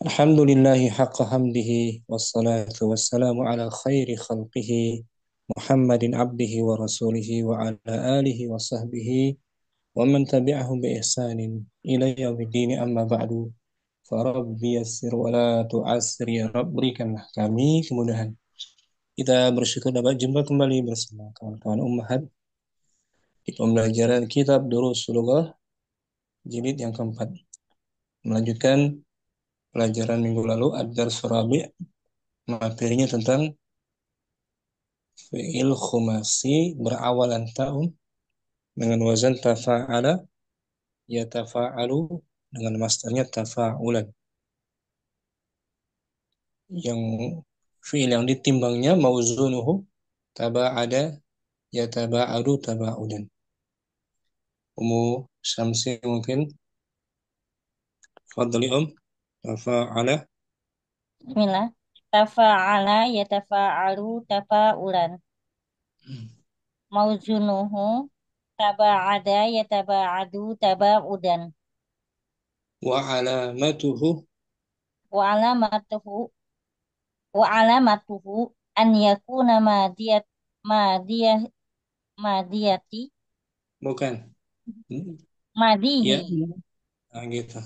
الحمد لله حق حمده والصلاة والسلام على خير خلقه محمد عبده ورسوله وعلى آله وصحبه ومن تبعهم بإحسان إلى يوم الدين أما بعد فرب يسر ولا تعسر ya Rabb berikanlah kami kemudahan. Kita bersyukur dapat jumpa kembali bersama kawan-kawan Ummahat di pembelajaran kitab Durusulullah jilid yang keempat. Melanjutkan pelajaran minggu lalu Ad-Dars Rabi' materinya tentang fi'il khumasi berawalan ta'un dengan wazan tafa'ala yatafa'alu dengan masdarnya tafa'ulan. Yang fi'il yang ditimbangnya mauzunuhu taba'ada yataba'adu taba'udan. Umu Syamsi mungkin fadli tafa'ala. Bismillah. Tafa'ala yatafa'alu tafa'ulan. Mauzunuhu taba'ada yataba'adu taba'udan. Wa alamatuhu Wa alamatuhu wa alamatuhu an yakuna madiyah madiyati bukan ya, madihi nah, gitu.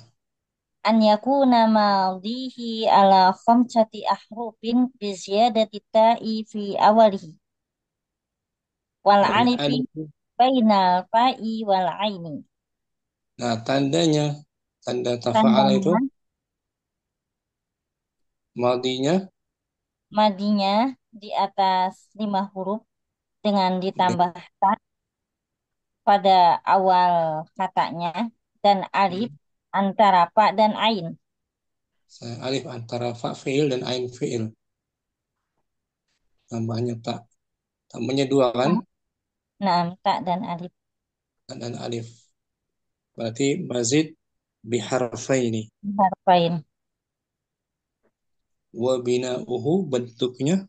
an yakuna madihi ala khamsati ahrufin bi ziyadati ta'i fi awalihi wal Wal alifi alif. bainal fa'i wal aini. Nah, tandanya tanda tafa'ala itu Tandanya madinya madinya di atas 5 huruf dengan ditambah ta pada awal katanya dan alif antara pa dan ain. alif antara fa fi'il dan ain fi'il. Tambahnya tak. Tambahnya dua kan? Nah, ta dan alif. Dan alif. Berarti mazid biharfaini. Harfain. Wa bina'uhu bentuknya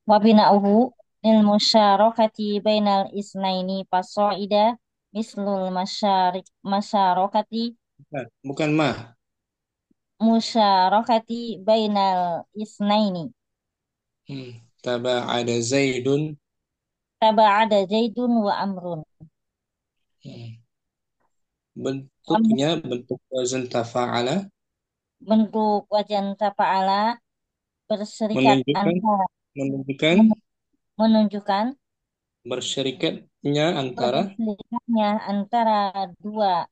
Wa bina'uhu lil musyarakati bainal isnaini fasoida mislul masyarakati bukan ma. musyarakati bainal isnaini. Taba'ada Zaidun. Taba'ada Zaidun wa Amrun. Hmm. Bentuknya bentuk wazan tafa'ala Bentuk wajan tafa'ala berserikat menunjukkan antara menunjukkan menunjukkan bersyirikatnya berserikatnya antara dua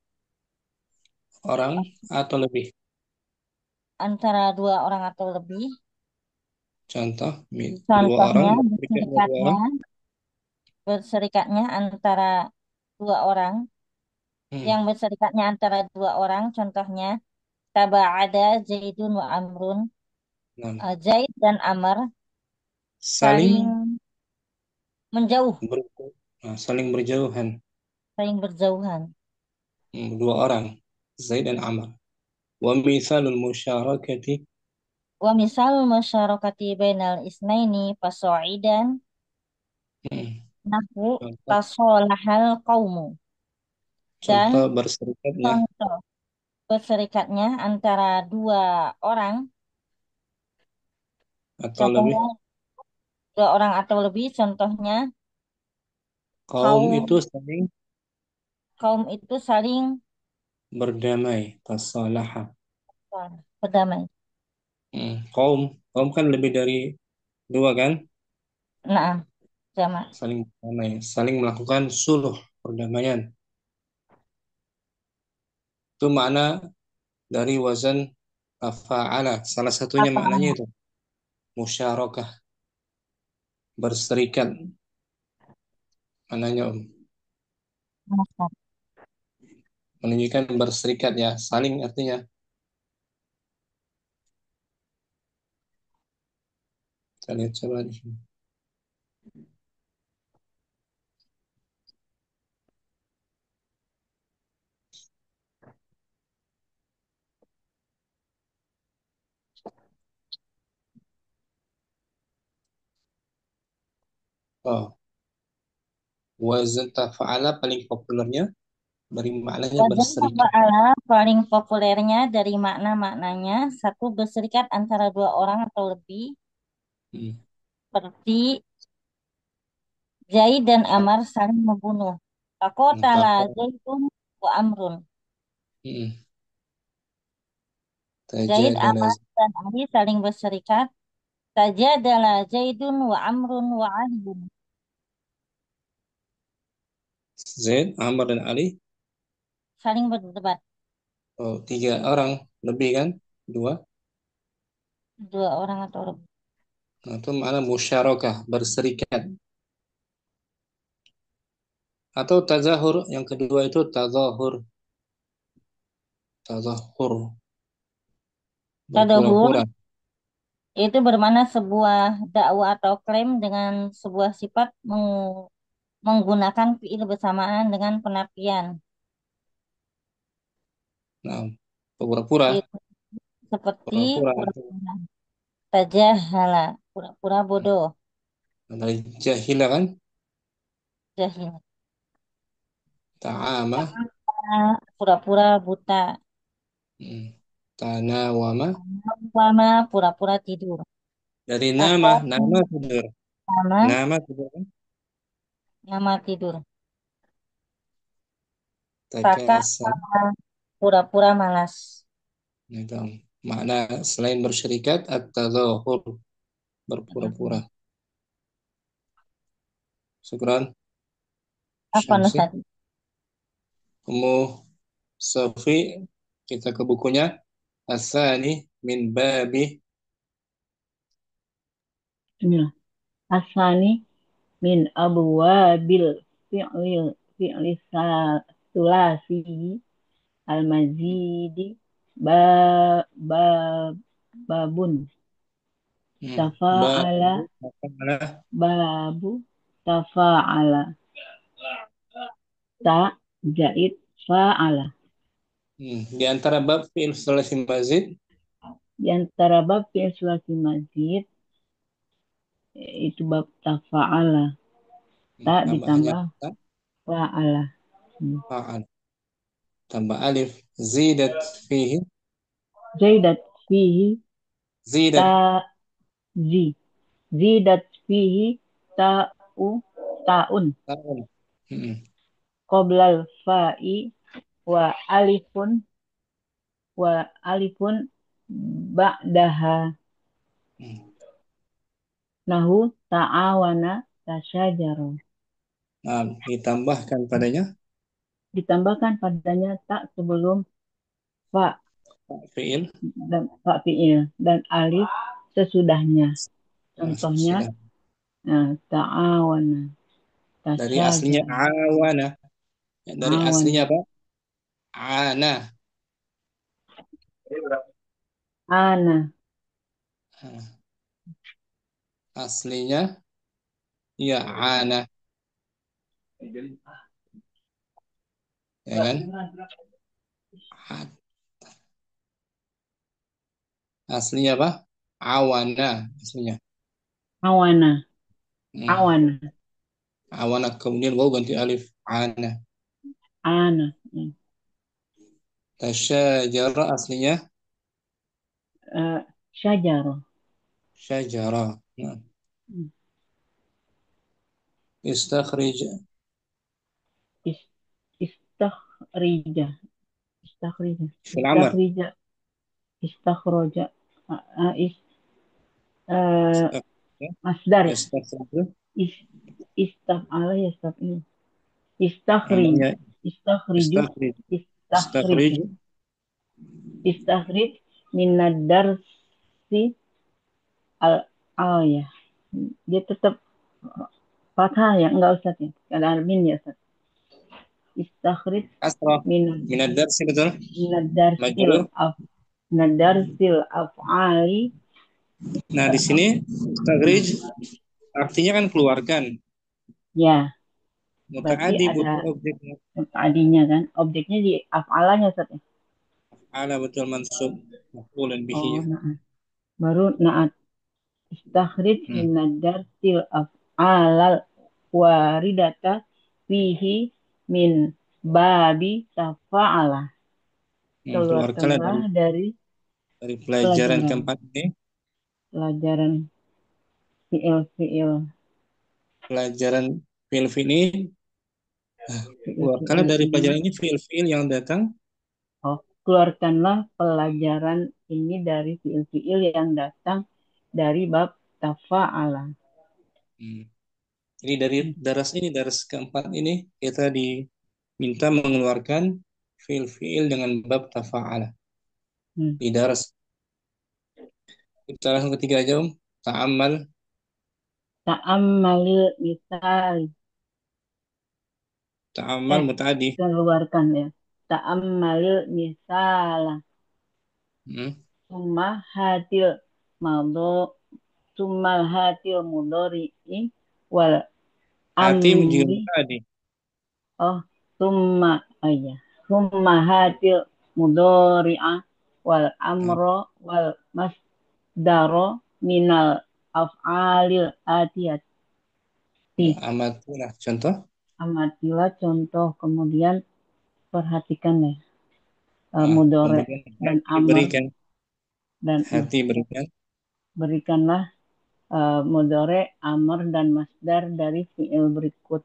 orang atau lebih. antara dua orang atau lebih. Contoh, dua orang Contohnya bersyirikatnya dua orang. berserikatnya antara dua orang Hmm. yang berserikatnya antara dua orang. Contohnya taba'ada Zaidun wa Amrun. Nah, Zaid dan Amr saling saling menjauh, ber, saling berjauhan. saling berjauhan. Dua orang, Zaid dan Amr. Wa mithalul musyarakati. Wa misal masyarakati bainal isnaini faso'idan Hmm. nahwu Contoh, tasolahal qaumu. Dan contoh berserikatnya contoh berserikatnya antara dua orang, atau lebih. contohnya dua orang atau lebih, contohnya Kaum itu kaum saling kaum itu saling berdamai, tasalaha. berdamai. Kaum, kaum kan lebih dari dua kan? Nah, sama. Saling berdamai, saling melakukan suluh, perdamaian. Itu makna dari wazan tafa'ala. Salah satunya Apa maknanya itu musyarakah, berserikat. Maknanya nama? menunjukkan berserikat ya, saling artinya. Kita lihat coba di sini. Oh, wazan tafa'ala paling populernya Dari maknanya Wazan berserikat. fa'ala paling populernya dari makna-maknanya satu berserikat antara dua orang atau lebih Hmm. seperti Zaid dan Amar saling membunuh. Faqatala Apa? Zaidun wa Amrun. Hmm. Zaid, Tajadala Amar, dan Ali saling berserikat. Tajadala Zaidun wa Amrun wa Aliyun. Zaid, Amr dan Ali. Saling berdebat. Oh, tiga orang lebih kan? Dua. Dua orang atau lebih. Nah, itu makna musyarakah, berserikat. Atau tazahur, yang kedua itu tazahur. Tazahur, Tadahur berpura-pura. itu bermakna sebuah dakwah atau klaim dengan sebuah sifat menggunakan fiil bersamaan dengan penafian. Nah, pura-pura, Itu seperti pura-pura atau pura-pura. Tajahala, pura-pura bodoh, dari jahila kan? jahil. Ta'ama, Pura-pura buta. hmm, tanawama. Wama, pura-pura tidur. Dari nama, Takut nama tidur. nama, Nama tidur kan? nama tidur. Taka Takasa. pura-pura malas. Itu makna selain bersyirikat at-tadzahur, berpura-pura. Syukran Apa Syamsi. Nusat? Kamu Sofi, kita ke bukunya Asani min babi. Bismillah. Asani min abwabil fi'li sulasi al-mazidi ba, ba, babun tafa'ala Babu apa babu tafa'ala ta jaid fa'ala. Di antara bab fi'il sulasi mazid, Di antara bab fi'il sulasi mazid itu bab tafa'ala, ta tambahannya ditambah ta, fa'ala. fa'al. Tambah alif zidat fihi, Zaidat fihi zidat ta zi zidat fihi ta'u ta'un ta'un. Hmm. qoblal fa'i wa alifun wa alifun ba'daha Hmm. nahu ta'awana tasyajaru. Nah, ditambahkan padanya Ditambahkan padanya tak sebelum fa fi'il. dan fa fi'il dan alif sesudahnya. Nah, Contohnya sudah. ta'awana Dari aslinya tasyajaru awana. Dari awana aslinya apa? Ana. ana Nah, aslinya ya ana, ya kan? Aslinya apa? Awana aslinya. awana Hmm. awana Awana kemudian waw ganti alif. Ana. ana Tasyajara aslinya syajaro syajara. Nah, istakhrij Is- istakhrija istakhrija fil amr. istakhrija istakhroja is Istakhrij. masdar ya Istakhrij. is istafala ya istakhrij Namanya istakhriju istakhrij. istakhrij Istakhrij. istakhrij minad darsi al al ya dia tetap fathah ya enggak Ustaz ya ada min ya Ustaz istakhrij Asra. minad Minad darsi betul. minad darsil Majrur. af minad darsil af'ali Nah, di sini istakhrij artinya kan keluarkan. ya berarti Mutaaddi ada butuh objeknya. tadinya kan objeknya di af'alanya Ustaz ya. Ala betul mansub. Maf'ulan bihi Oh ya. nah baru naat istakhrij Hmm. minad darsil af'alal waridata fihi min babi tafa'ala. Keluarkanlah Keluarkanlah dari dari pelajaran pelajaran. keempat ini, Pelajaran fiil-fiil. pelajaran fiil-fiil ini, keluarkanlah Fiil-fiil dari ini. pelajaran ini fiil-fiil yang datang. Oh, keluarkanlah pelajaran ini dari fiil-fiil yang datang dari bab tafa'ala. Hmm. Jadi dari Hmm, daras keempat ini kita diminta mengeluarkan fiil-fiil dengan bab tafa'ala. hmm. Di daras kita langsung ketiga aja Om. Ta'amal, Ta'ammalil misal. ta'amal Eh, muta'adi. keluarkan ya. Ta'ammalil misal. Hmm. Summa hatil mado. Summa hatil mudori'i wal Hati juga amri. muta'adi. Oh, summa. Oh iya. Summa hatil mudori'a wal Nah, amro wal masdaro minal af'alil atiyati. ya, amatilah contoh. Amatilah contoh, kemudian perhatikan ya. Nah, Mudore kemudian dan hati amr berikan, dan hati berikan. berikanlah mudore, amr dan masdar dari fiil berikut.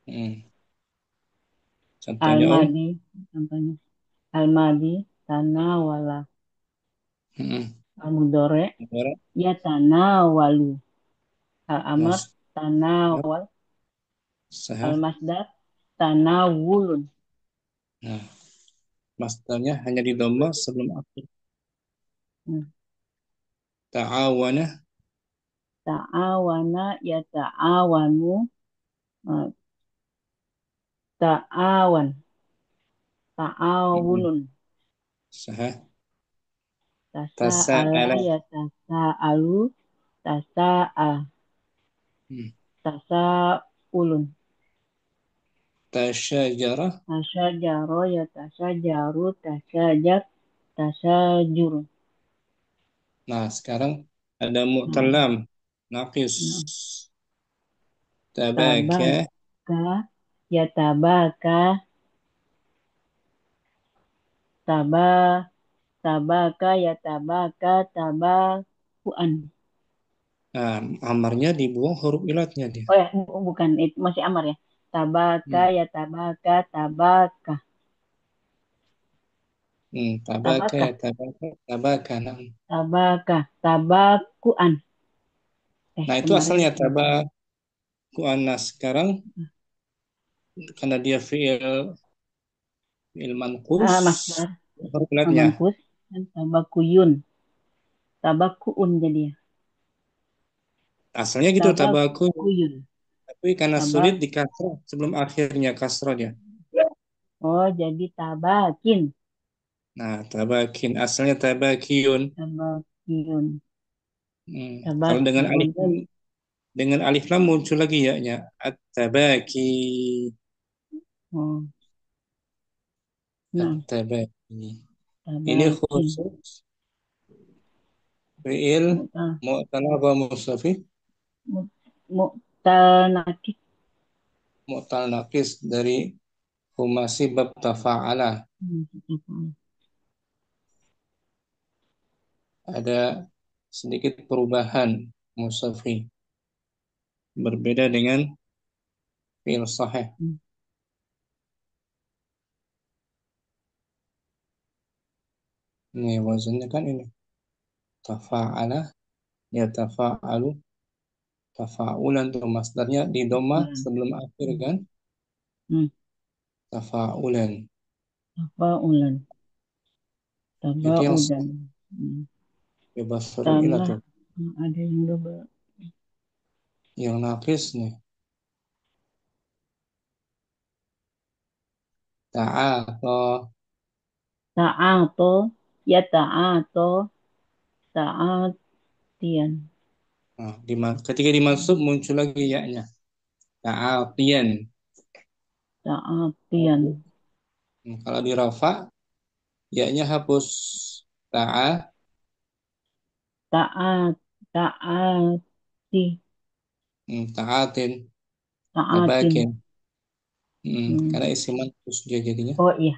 Hmm. Contohnya Om. Al-madi, contohnya. Al-madi, tanawala. Hmm. Al-mudore, Negara, ya tanawalu. Al-amr, mas, tanawal. sah. Al-masdar, tanawulun. Nah, masdarnya hanya di domba sebelum akhir. Hmm. Ta'awana, Ta'awana, ya ta'awanu. eh, Ta'awan, hmm. ta'awunun. Sah. Tasa'ala, Tasa'ala, ya tasa'alu. Tasa'a, hmm. tasa'ulun. Tasyajara. Tasyajaro, ya tasyajaru. Tasyajar, tasyajurun. Nah, sekarang ada Nah, mu'talam, naqis. nah. Tabaka, Tabaka, ya tabaka. Taba, tabaka, ya tabaka. Tabakuan. nah, amarnya dibuang huruf ilatnya dia. Oh ya, bukan. Itu masih amar ya. Tabaka, Hmm. ya tabaka. Tabaka. Tabaka, Tabaka. ya tabaka, tabaka. Nah, Tabaka. Tabakuan. nah itu Kemarin asalnya lupa. tabakuan. Nah, sekarang karena dia fi'il manqus, Masdar. huruf ilatnya. Mankus. Dan tabakuyun. Tabakuun jadi ya. Asalnya gitu tabaku, Tabakuyun. tapi karena sulit Tabak. di kasrah sebelum akhirnya kasrah dia. Oh, jadi tabakin. Nah, tabakin asalnya tabakiyun. Tabakiyun. Kalau Tabakiun. dengan alif lam muncul lagi ya-nya at-tabaki, Oh, nah, at-tabaki. Ini tabakin. khusus fi'il Mu'tal. mu'tal apa mustafi, Mu'tal nakik. mu'tal naqis dari humasi bab tafa'ala. Ada sedikit perubahan mustafi berbeda dengan fi'il sahih. Ini wazannya kan ini tafa'ala, ya tafa'alu, tafa'ulan tuh masdarnya di doma Mu'talan. sebelum akhir Hmm. kan, Hmm. tafa'ulan. Tafaulan. Jadi yang Tabaudan. Hmm. bebas huruf ilah Tambah. tuh. Ada yang double. Yang nakis nih ta'ata. Ta'ato. Ya ta'ato. Ta'atian. Nah, ketika dimasuk muncul lagi ya-nya. Ta'atian. Ta'atian. Kalau di rafa ya-nya hapus. Ta'a, Ta'at. Ta'ati. ta'atin, Ta'atin. tabakin. Hmm. Karena isim manqus dia jadinya. Oh iya,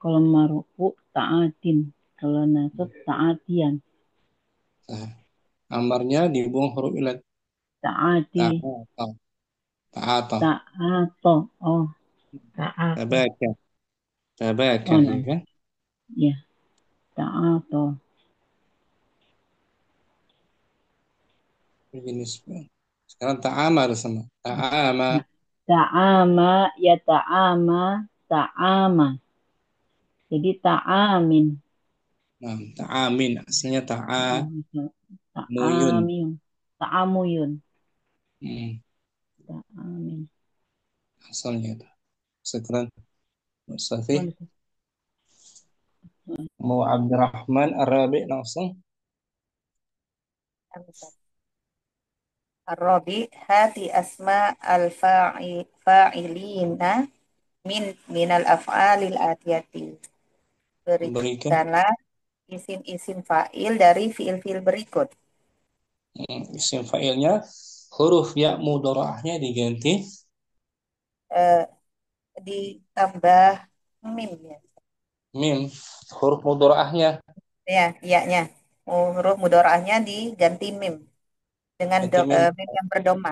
kalau marufu ta'atin, kalau nasab ta'atian, Nah, amarnya dibuang huruf ilat. ta'ati, Ta'ata. Ta'ata. ta'ato, oh ta'ato, Tabaka. Tabaka, oh ya nah, kan? ya ta'ato, Jenis. Sekarang ta'ama ada sama. Ta'ama. nah, ta'ama, ya ta'ama, ta'ama, jadi ta'amin, Nah, ta'amin. Aslinya ta'amuyun. ta'amiyun, ta'amuyun, Hmm, ta'amin. asalnya itu. Sekarang Mustafi. Oh, Mau Abdurrahman Arabi langsung. Ar-Rabi hati asma al-fa'ilina minal af'alil atiyati. Berikan. Berikanlah isim-isim fa'il dari fiil-fiil berikut. Isim fa'ilnya huruf ya mudorahnya diganti Eh, ditambah mim ya. mim. Huruf mudorahnya Ya, iyanya. Huruf mudora'ahnya diganti mim dengan ganti mim mim yang berdoma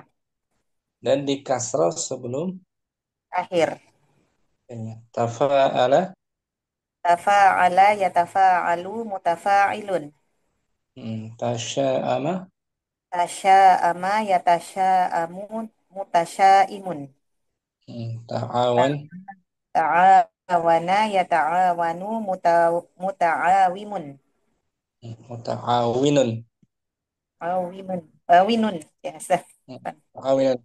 dan di kasrah sebelum akhir. tafa'ala. Tafa'ala yatafa'alu mutafa'ilun. Tasya'ama. Tasya'ama yatasya'amun mutasya'imun. Ta'awan. Ta'awana yata'awanu muta'awimun. Muta'awinun. Awimun. Awinun. Ya, sah. Ta'awinun.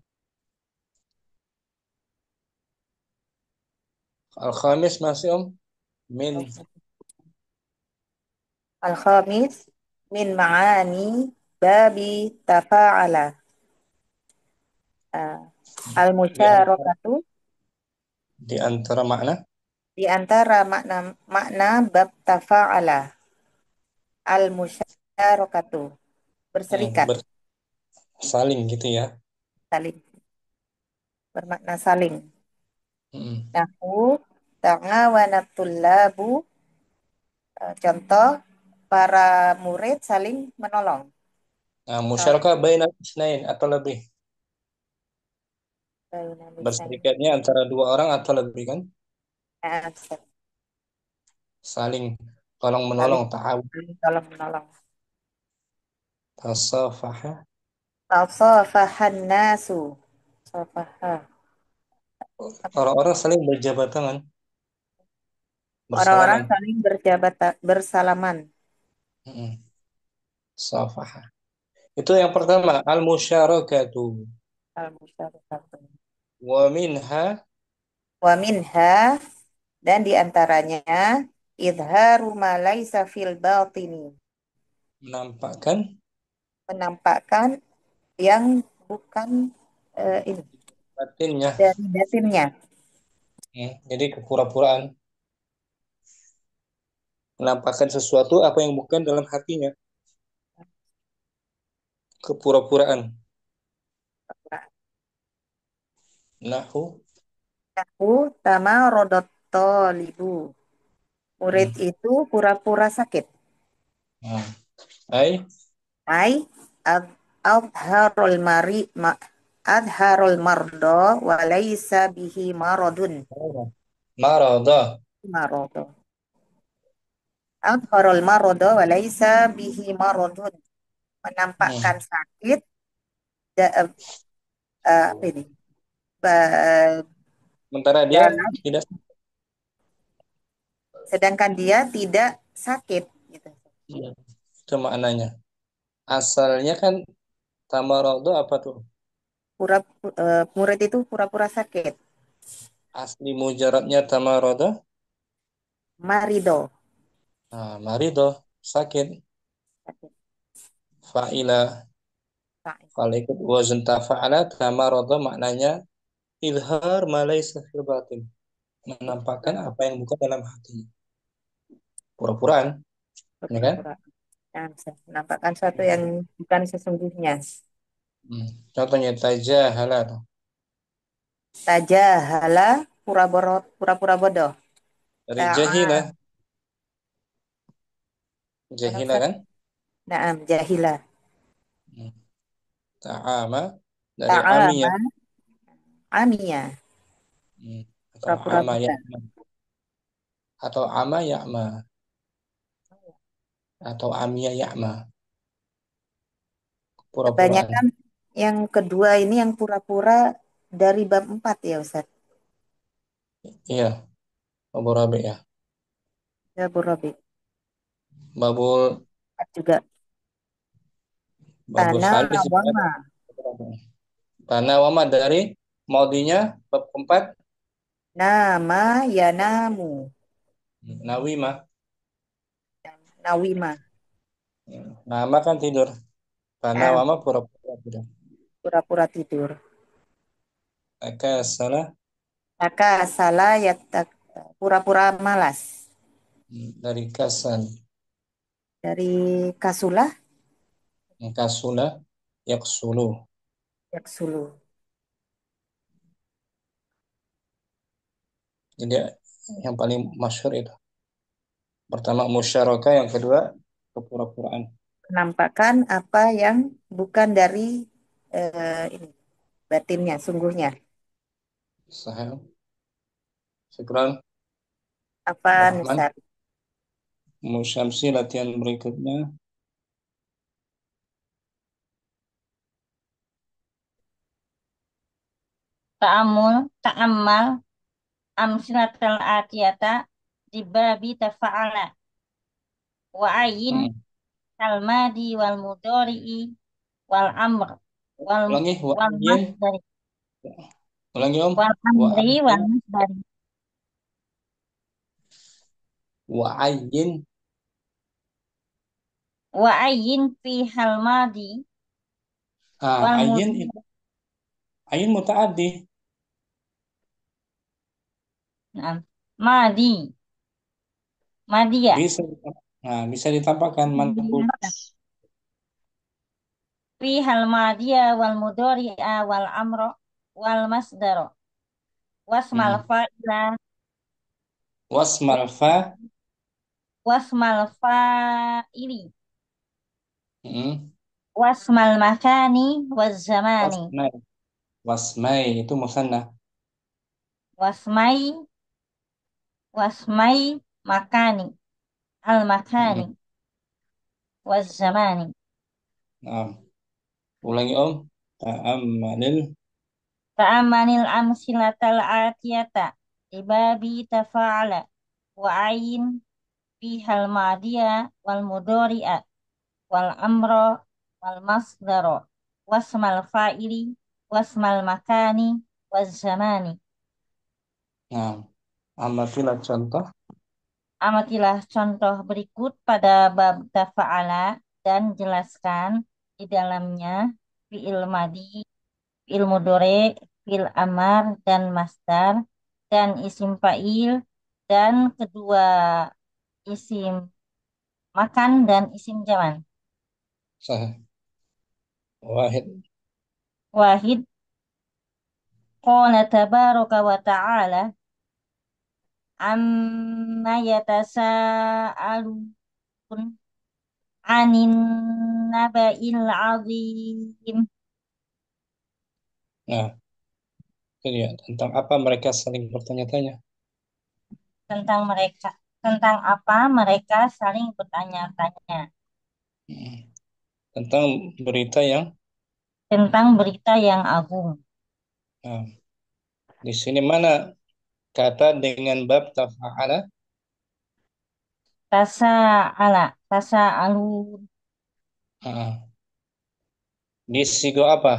Al-Khamis masih Om. Min. Al-khamis min ma'ani babi tafa'ala. Ah, Di antara, Al-musyarakatu di antara makna di antara makna makna bab tafa'ala. Al-musyarakatu berserikat, bersaling gitu ya. saling bermakna saling. Hmm. Nahu ta'awanat tullabu, contoh para murid saling menolong. Nah, Oh, musyarakah bainal isnain atau lebih. baina lisan. Berserikatnya antara dua orang atau lebih kan. Ah, Saling tolong saling menolong. Ta'awun. saling tolong menolong. Tasafaha. Tasafahan nasu. Safaha. Orang-orang saling berjabat tangan, Orang-orang bersalaman. saling berjabat bersalaman. Mm-mm. Safaha. Itu yang pertama, al-musyarakatu. Al-musyarakatu. Wa minha Wa minha, dan diantaranya idharu ma laisa fil batini, menampakkan menampakkan yang bukan ini batinnya. dari batinnya. Jadi kepura-puraan. Menampakkan sesuatu apa yang bukan dalam hatinya. Kepura-puraan. Nahu. Aku tama rodot tolibu. Murid Hmm. itu pura-pura sakit. Nah, ai Ai adharul mari ma adharul mardo walaysa bihi maradun. marada. Marodo. Adharul marodo walaysa bihi maradun. Menampakkan Hmm. sakit apa ini? Ba- Sementara dia dalam tidak. sedangkan dia tidak sakit gitu. Iya. Itu maknanya. Asalnya kan tamarado apa tuh? Pura murid itu pura-pura sakit. Asli mujaradnya tamarado. Marido. Nah, marido sakit. Sakit. Fa'ila. Kalau ikut wazn tafa'ala tamarada maknanya izhar ma laysa fil batin. Menampakkan apa yang bukan dalam hatinya. Pura-puraan, ya kan? Pura-pura. Nah, menampakkan sesuatu yang bukan sesungguhnya. Contohnya tajahala. Tajahala pura-pura bodoh. Dari Ta'a, jahilah. mana Jahilah Ustaz? kan? Naam, jahilah. Hmm. Ta'ama dari amiyah. Ta'ama, amiyah. Hmm. Atau Pura-pura ama buta. ya'ma. Atau ama ya'ma. Atau amiyah ya'ma. Pura-puraan. Kebanyakan yang kedua ini yang pura-pura dari bab 4 ya Ustaz. Iya, Abu Rabi ya. Ya Bu Robi. Babul 4 juga. babul Tanah salis juga ada. wama. Karena wama dari maudinya bab keempat Nama ya namu. nawima. Nawima. Nama kan tidur. Karena Nah, wama pura-pura tidur. pura-pura tidur. Maka salah Maka salah ya pura-pura malas. dari kasan. Dari kasulah Kasula yaksulu. yaksulu. Jadi yang paling masyhur itu. Pertama musyarakah, yang kedua kepura-puraan. Menampakkan apa yang bukan dari ini batinnya, sungguhnya. Sahih. Syukran. Apa Rahman. Nusar? Musyamsi latihan berikutnya. Ta'ammal amsilatal atiyata di babi tafa'ala wa ayin Hmm. kalmadi wal mudori'i wal amr wal Ulangi wa wal ayyin. masdari Ulangi Om. wal Wa amri wal ayyin. masdari Wa ayyin. wa ayin fi hal madi Ah, wal ayyin mudhari. itu ayyin mutaaddi. Nah, madi madi ya Bisa nah, bisa ditambahkan manqus. fi hal madiya wal mudhari'a wal amro wal masdaro wasmal Hmm. fa'ila Wasmal fa. wasmal fa'ili Hmm. wasmal makani waz zamani Wasmai. Wasmai itu musanna. wasmai wasmai makani al makani Hmm. waz zamani Nah, ulangi Om. Ta'ammalil. ta'amanil amsilatal atiyata ibabi tafa'ala wa ayin fi hal madiya wal mudhari'a wal amro wal masdaro wasmal fa'ili wasmal makani waz zamani. Nah, amatilah contoh. Amatilah contoh berikut pada bab tafa'ala dan jelaskan di dalamnya fi'il madi, fi'il mudhari, fi'il amar dan masdar dan isim fa'il dan kedua isim makan dan isim zaman. Sah. Wahid. Wahid qala tabaraka wa ta'ala amma yatasaalun anin naba'il azim. Nah, itu dia. Tentang apa mereka saling bertanya-tanya. Tentang apa mereka saling bertanya-tanya Hmm. Tentang berita yang tentang berita yang agung. nah, di sini mana kata dengan bab tafa'ala. Tasa alu Nah, di sigo apa?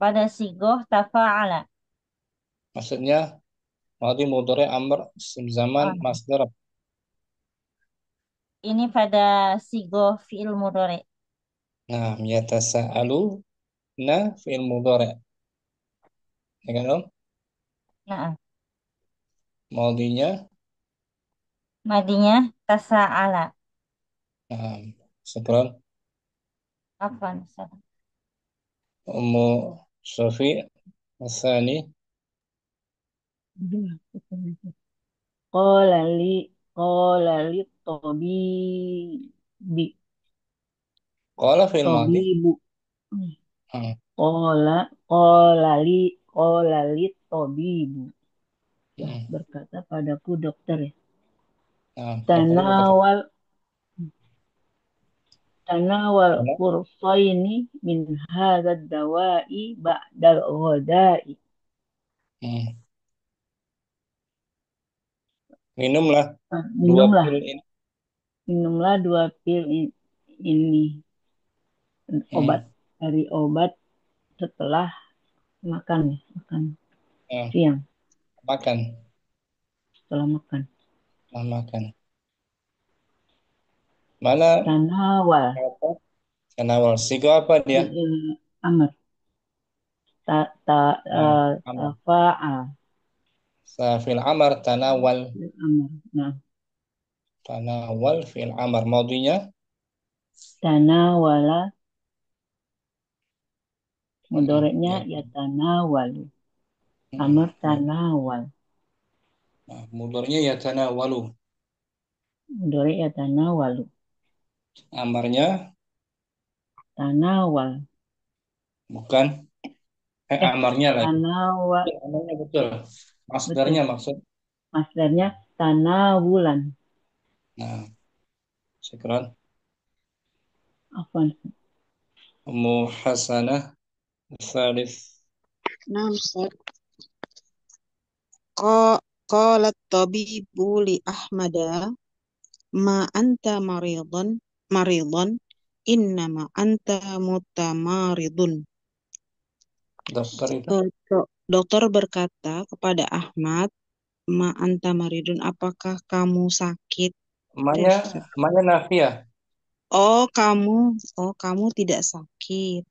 pada sigoh tafa'ala. Maksudnya madhi mudhari amr isim zaman Ah, masdar. ini pada sigoh fi'il mudhari. Nah, yatasa'alu na fi'il mudhari. Ya kan Om? Nah, Madhinya madinya tasa'ala. nah, sekarang Apa? Ummu Sofi Asani. Qala li qala li tabibi Qala fi'il madhi. tabibu. Hmm. Qala qala li tabibu. Telah Hmm. berkata padaku dokter ya. Nah, dokternya berkata, Tanawal tanawal "Mana?" qursaini min hadzal dawa'i ba'dal ghada'i. Hmm. Minumlah dua Minumlah pil ini. minumlah 2 pil ini obat Hmm. dari obat setelah makan ya, makan Nah, siang makan. setelah makan. Nah, makan. Mana Tanawal apa? Tanawal. Sigo apa dia? fi'il amr ta ta Nah, amar. fa'al Fil amar tanawal. fi'il amr. Nah, Tanawal fil amar. Maudinya. tanawala mudoreknya Ya. ya tanawalu. Mm-mm. Amr tanawal. Nah, mudornya ya tanawalu. Mudorek ya tanawalu. Amarnya Tanawal. bukan. Eh, Amarnya lagi. tanawal. Amarnya betul. Betul. Masdarnya maksud. Masdarnya tanawulan. Nah, syukran. Afwan. Ummu Hasanah. Salis. Nah, Ustaz. Qalat tabibu li Ahmada ma anta maridun innama anta mutamaridun. Dokter itu. Dokter berkata kepada Ahmad, ma anta maridun, apakah kamu sakit? Emaknya, emaknya Nafia. Oh kamu tidak sakit.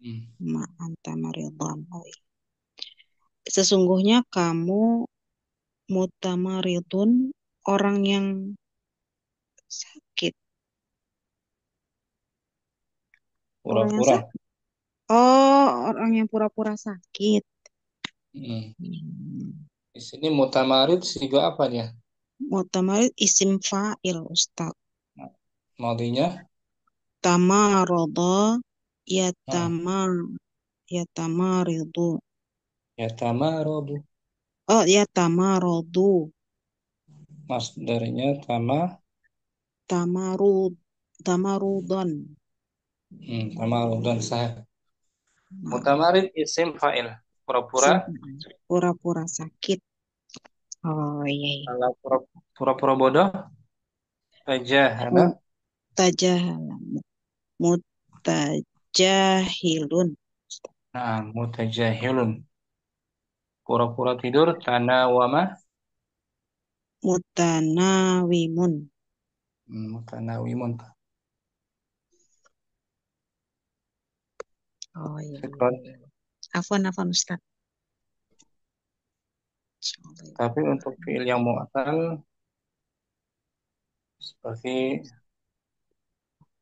Hmm. Ma anta maridun. Oh, iya. Sesungguhnya kamu mutamaridun, orang yang sakit. Orang yang Pura-pura. sakit. Oh, orang yang pura-pura sakit. Hmm. Hmm. Di sini mutamarid sigo apa dia? Mutamarid isim fa'il, Ustaz. Nah, maudinya. Tamarodo, Nah, yatamaridu. ya tamarodu. Oh, yatamarodu. Masdarnya Tamarud. Tamarudon. tamarudun sah. Nah, Mutamarid isim fa'il. Pura-pura. isim fa'il. Pura-pura sakit. Oh, iya, iya. Kalau pura-pura bodoh. Fajahana. Mutajahalah. Mutajahilun. Nah, mutajahilun. Pura-pura tidur. Tanawama. Mutanawimun. Mutanawimun. Oh, iya, iya, Syukron. iya. Afwan, Ustaz. Insyaallah. Tapi untuk fi'il yang mu'tal seperti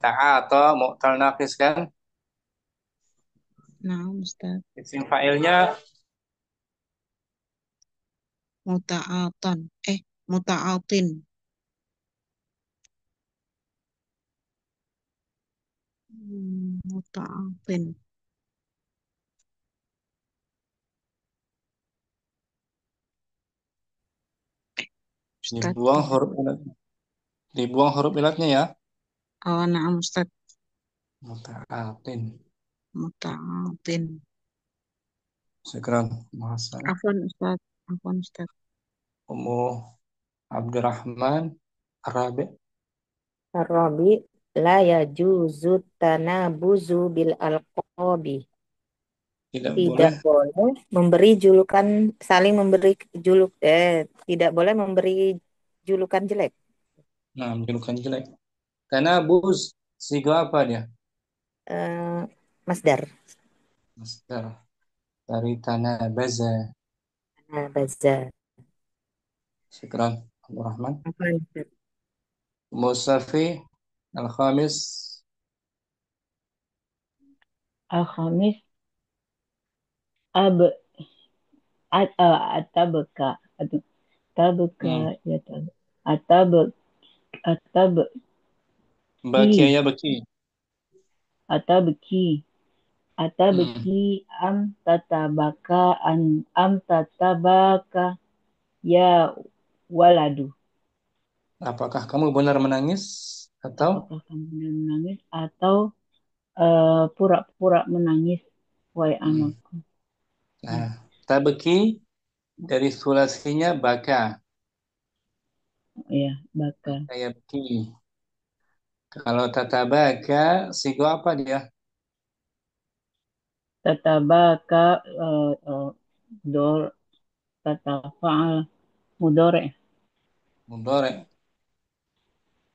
ta'a atau mu'tal naqis kan, Nah, Ustaz. isim fa'ilnya Muta'atan. Muta'atin. Muta'atin. Ustaz. dibuang huruf ilat, dibuang huruf ilatnya ya. Oh, nah, Ustaz. Muta'atin. Muta'atin. Syukran. Masalah. Afwan, Ustaz. Afwan, Ustaz. Ummu Abdurrahman Arabi. Arabi la yajuzu tanabuzu bil alqabi. Tidak Tidak boleh. boleh memberi julukan, saling memberi tidak boleh memberi julukan jelek. Nah, menjulukan jelek. Karena buz sigo apa dia? Eh, Masdar. Masdar dari tanah baza. Nah, baza. Syukran. Abdurrahman. Apa Ustaz? Musafi Al-Khamis. Al-Khamis ab Atabeka. Atabeka. Hmm. Ya tab. Atabek. Atabeki. Baki ya baki. Atabeki. Hmm. Atabeki. Am tatabaka. Ya waladu. Apakah kamu benar menangis atau Apakah kamu menangis atau pura-pura menangis, wahai hmm. anakku? Nah, tabeki dari sulasinya baka. Ya, baka. Kayak baki. Kalau tatabaka, sigo apa dia? Tatabaka dor tatafa'al mudore. Mudore.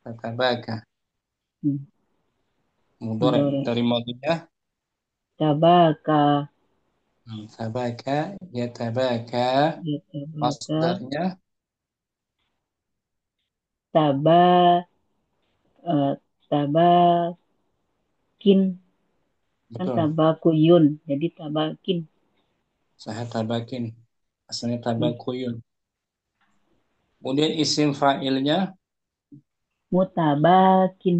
Tatabaka. Hmm, Mudore. mudore. Dari madinya. Tabaka, Tabaka. Ya tabaka. ya tabaka, Masdarnya. taba, eh, tabakin, kan Betul. tabakuyun, jadi tabakin. Saya tabakin. Asalnya Hmm, tabakuyun. Kemudian isim fa'ilnya. mutabakin.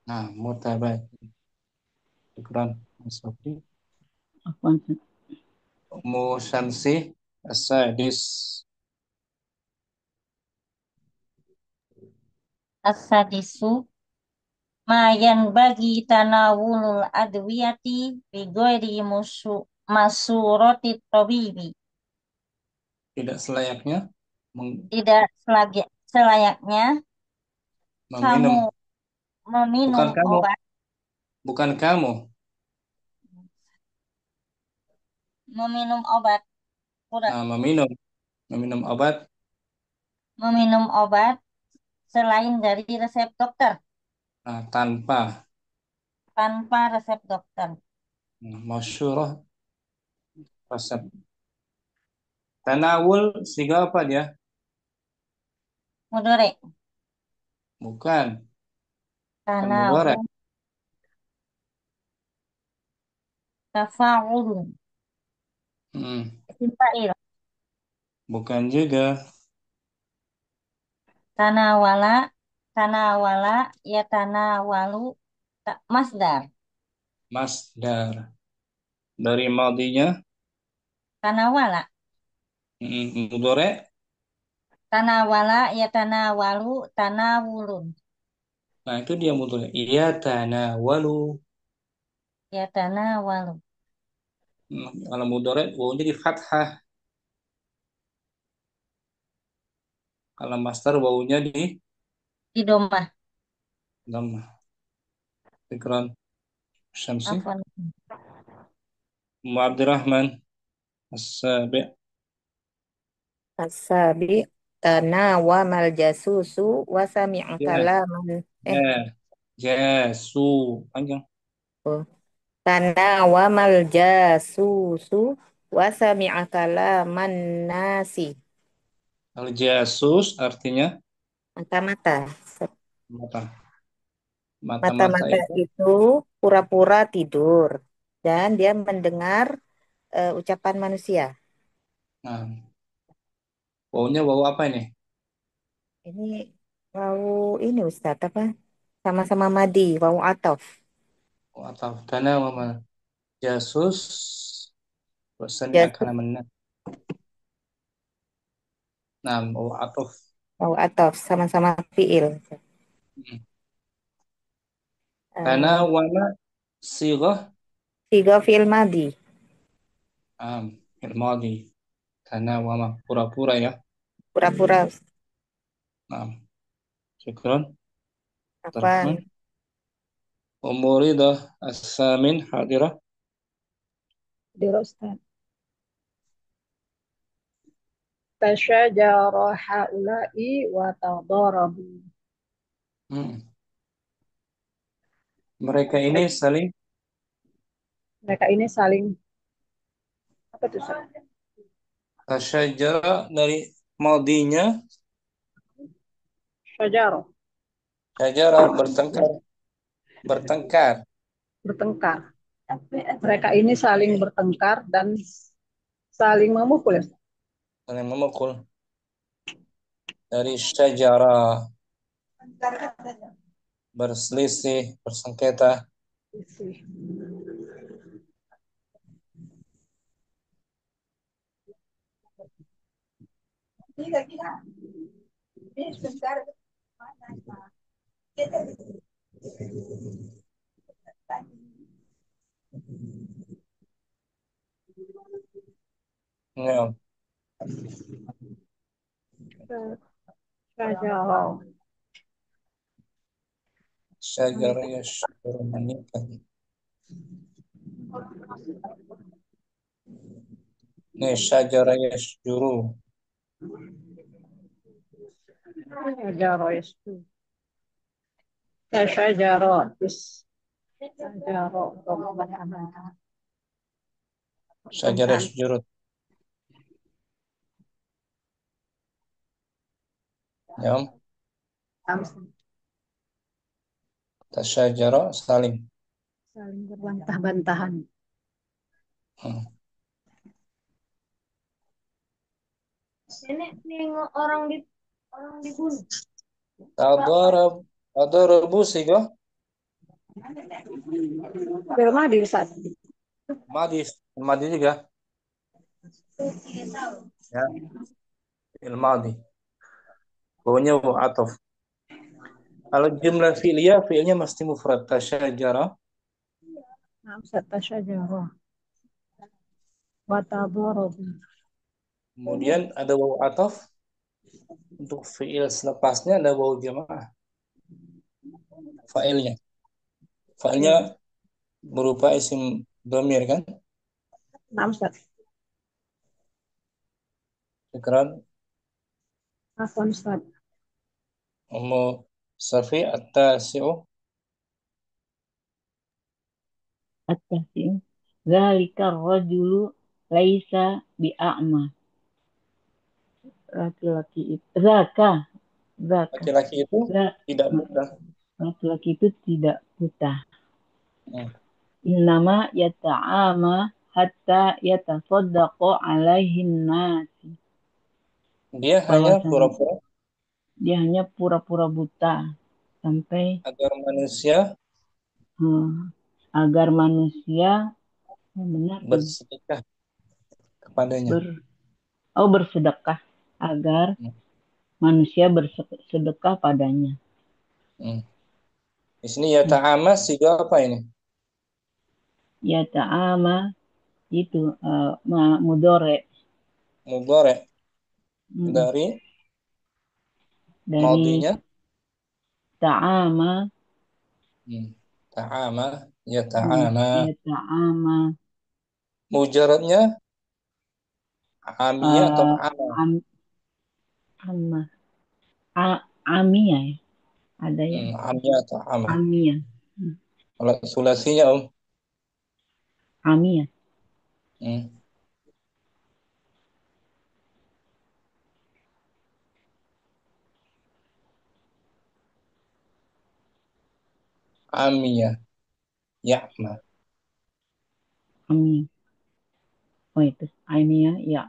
Nah, mutabakin. Syukran. Mas Sofi. Apaan sih? Ummu Syamsi. As-sadis. Asadisu mayan bagi tanawulul adwiyati bigoiri masuroti tabibi. Tidak selayaknya Tidak selayaknya kamu meminum. meminum Bukan kamu. obat, Bukan kamu. meminum obat, udah, Nah, meminum. Meminum obat. meminum obat selain dari resep dokter, Nah, tanpa. tanpa resep dokter. Masyurah. Resep. Tanawul. Siga apa dia? Mudore, Bukan. Bukan mudhari'. tanawul, tafaulun, Hmm. isim fa'il, Bukan juga. tanawala, tanawala, ya tanawalu, masdar, Masdar. Dari madinya. tanawala, Mudhari'. tanawala, ya tanawalu, tanawulun, Nah, itu dia mudhari'. Iya tanawalu. ya tanawalu, Kalau mudhari' wawunya di fathah. Kalau masdar wawunya di di domah, dhammah. Fikran Syamsi. afwan, Ummu Abdurrahman. As-sabi'. Asabi tanawamal jasusu wa sami'a Ya, kalaman ya, jasu. Panjang. oh. Tanawamal jasusu wa sami'a kalaman nasi. Al-jasus artinya Mata-mata. mata. Mata-mata Mata-mata itu. itu pura-pura tidur dan dia mendengar ucapan manusia. Nah, wawunya wawu apa ini? Ini wau ini Ustadz apa? Sama-sama madi, wau atof. Wawu atau dana wama jasus. Wasami akan Jasus, menang. Nah, wawu atof. wau atof sama-sama fiil. Dana Eh, wama sighah tiga fiil madi, ilmadi. Dana wama pura-pura ya. pura-pura Nah, syukron. apa? Abdurrahman. Umuridah as-samin hadirah. Dir Ustaz. Tasyajara haula'i wa tadarabu. Hmm. Mereka ini saling Mereka ini saling apa tuh Ustaz? tasyajara dari madinya Syajara, syajara bertengkar. Bertengkar. bertengkar. Mereka ini saling bertengkar dan Saling memukul ya. saling memukul. Dari syajara, berselisih, bersengketa. Ya, Syajara. syajara yashjuru menikah. Nih, syajara yashjuru. Syajara itu. Syajara. Syajara. Syajara yashjuru. Ya, tasyajara saling. Saling berbantah-bantahan. Hmm. Nenek nengok orang dibunuh. Tadarabu sigo. Firman di Ustaz. Madi juga. Ya, ilmadi. Pokoknya ataf. Kalau jumlah fi'ilnya mesti mufrad. Tasyajara. Nah, Ustaz tasyajara. Wa tadarabu. Kemudian ada waw ataf. Untuk fi'il selepasnya ada waw jamaah. Fa'ilnya. Fa'ilnya berupa isim domir kan? Nah, Ustaz. Sekarang Afwan Ustaz. Ummu Safi at-tasi'u. At-tasi'u. Zalika rajulu laisa bi'a'ma. Laki-laki itu. Zaka. Laki-laki itu tidak buta. Laki-laki itu tidak buta. Hmm. Innama yata'ama hatta yatasaddaqo alaihin nasi. Dia hanya Bahwasanya pura-pura dia hanya pura-pura buta sampai agar manusia agar manusia benar bersedekah kepadanya. bersedekah agar Hmm. manusia bersedekah padanya. Hmm. Di sini ya ta'amas juga apa ini? Ya ta'ama itu mudore Mudhari' dari dari madinya. ta'ama Ta'ama ya ta'ama. ya ta'ama Mujaradnya amiyah atau ama? am- amma amiyah ya. Ada ya Amiyah atau ama. amiyah Kalau sulasinya amiyah Hmm. Amiyah ya'ma. amiyah oh itu amiyah ya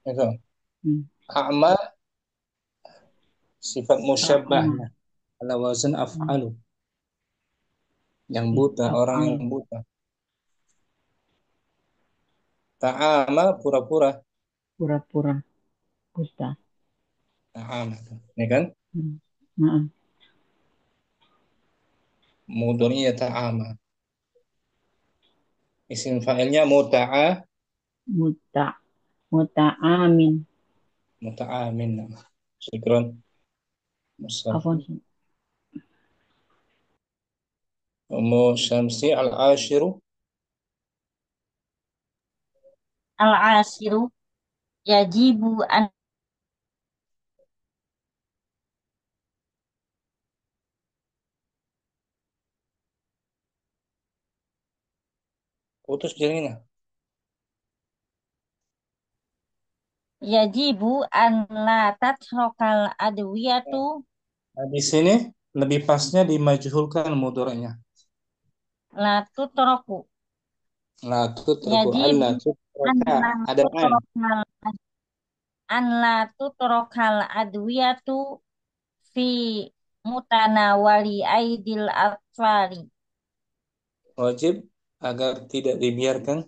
Itu. hmm. A'ma sifat Ta'ama musyabbahnya ala wazan af'alu. Yang buta, orang af'al yang buta. Ta'ama pura-pura. pura-pura buta. Ta'ama. Ya kan? Nah, Mudhari'nya ya ta'ama. Isim fa'ilnya muta'a muta muta'amin muta'amin. Syukran. afwan Ummu Syamsi al-ashiru. Al-asiru yajibu an Putus jaringan. yajibu an la tatrokal adwiyatu Nah, di sini lebih pasnya dimajhulkan mudhari'nya. La tutroku. La tutruku Jadi alla an tutraka. la Ada an. tutrokal an la tutrokal adwiyatu fi mutanawali aidil atfali. Wajib agar tidak dibiarkan.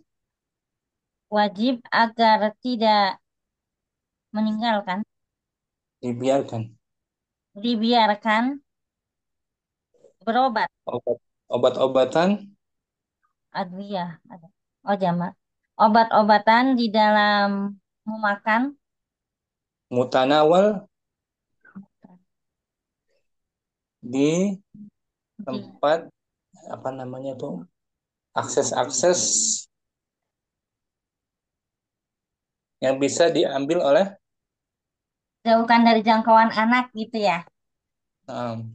Wajib agar tidak meninggalkan, Dibiarkan. dibiarkan berobat. Obat-obatan Adwiyah ada. Oh jamak. Obat-obatan di dalam memakan mutanawal di di tempat apa namanya tuh akses-akses yang bisa diambil oleh jauhkan dari jangkauan anak gitu ya. um,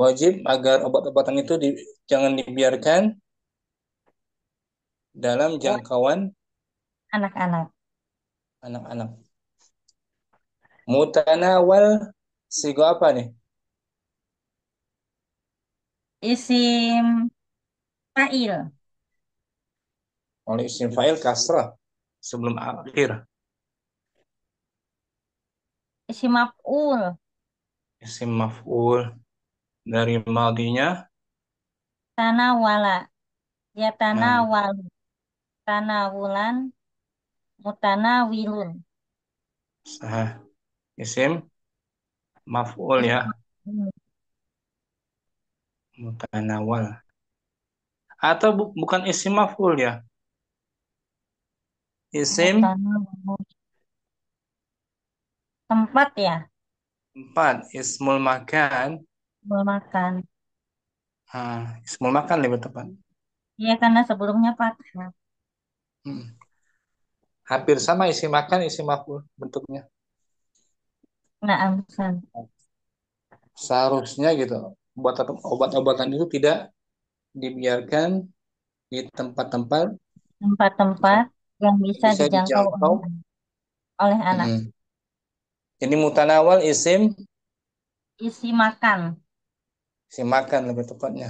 wajib agar obat-obatan itu jangan dibiarkan dalam Buat jangkauan anak-anak. anak-anak. Mutanawal sigo apa nih? Isim fa'il, Oleh isim fa'il kasrah sebelum akhir. isim maf'ul, Isim maf'ul dari madinya. tanawala, ya Nah, tanawalu, tanawulan, mutanawilun. sah isim maf'ul ya, Isim maf'ul, mutanawal. Atau bukan isim maf'ul ya. Isim mutanawilun. Tempat ya, 4 ismul makan. memakan. Ismul makan lebih tepat. Iya karena sebelumnya fathah. Hmm. Hampir sama isim makan, isim maf'ul bentuknya. Nah, amsan. Seharusnya gitu. Obat-obatan itu tidak dibiarkan di tempat-tempat Tempat-tempat yang bisa bisa dijangkau dijangkau. oleh anak. Mm-mm. Ini mutanawal isim Isi makan. isim makan lebih tepatnya.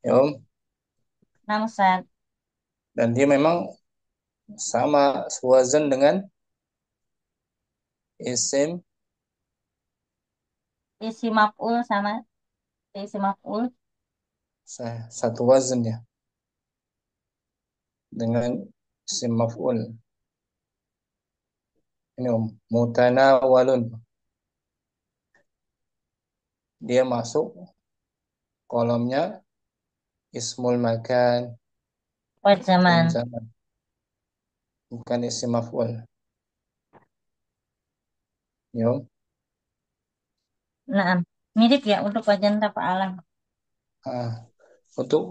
Ya, Om. Namsat. Dan dia memang sama sewazan dengan isim Isi maf'ul sama isi maf'ul. satu wazan ya dengan isim maf'ul. Ini Om, mutanawalun. Dia masuk kolomnya ismul makan Wad dan zaman. zaman, bukan isim maf'ul. Ya, Om. Nah, mirip ya untuk wajan tafa'alan. Ah, untuk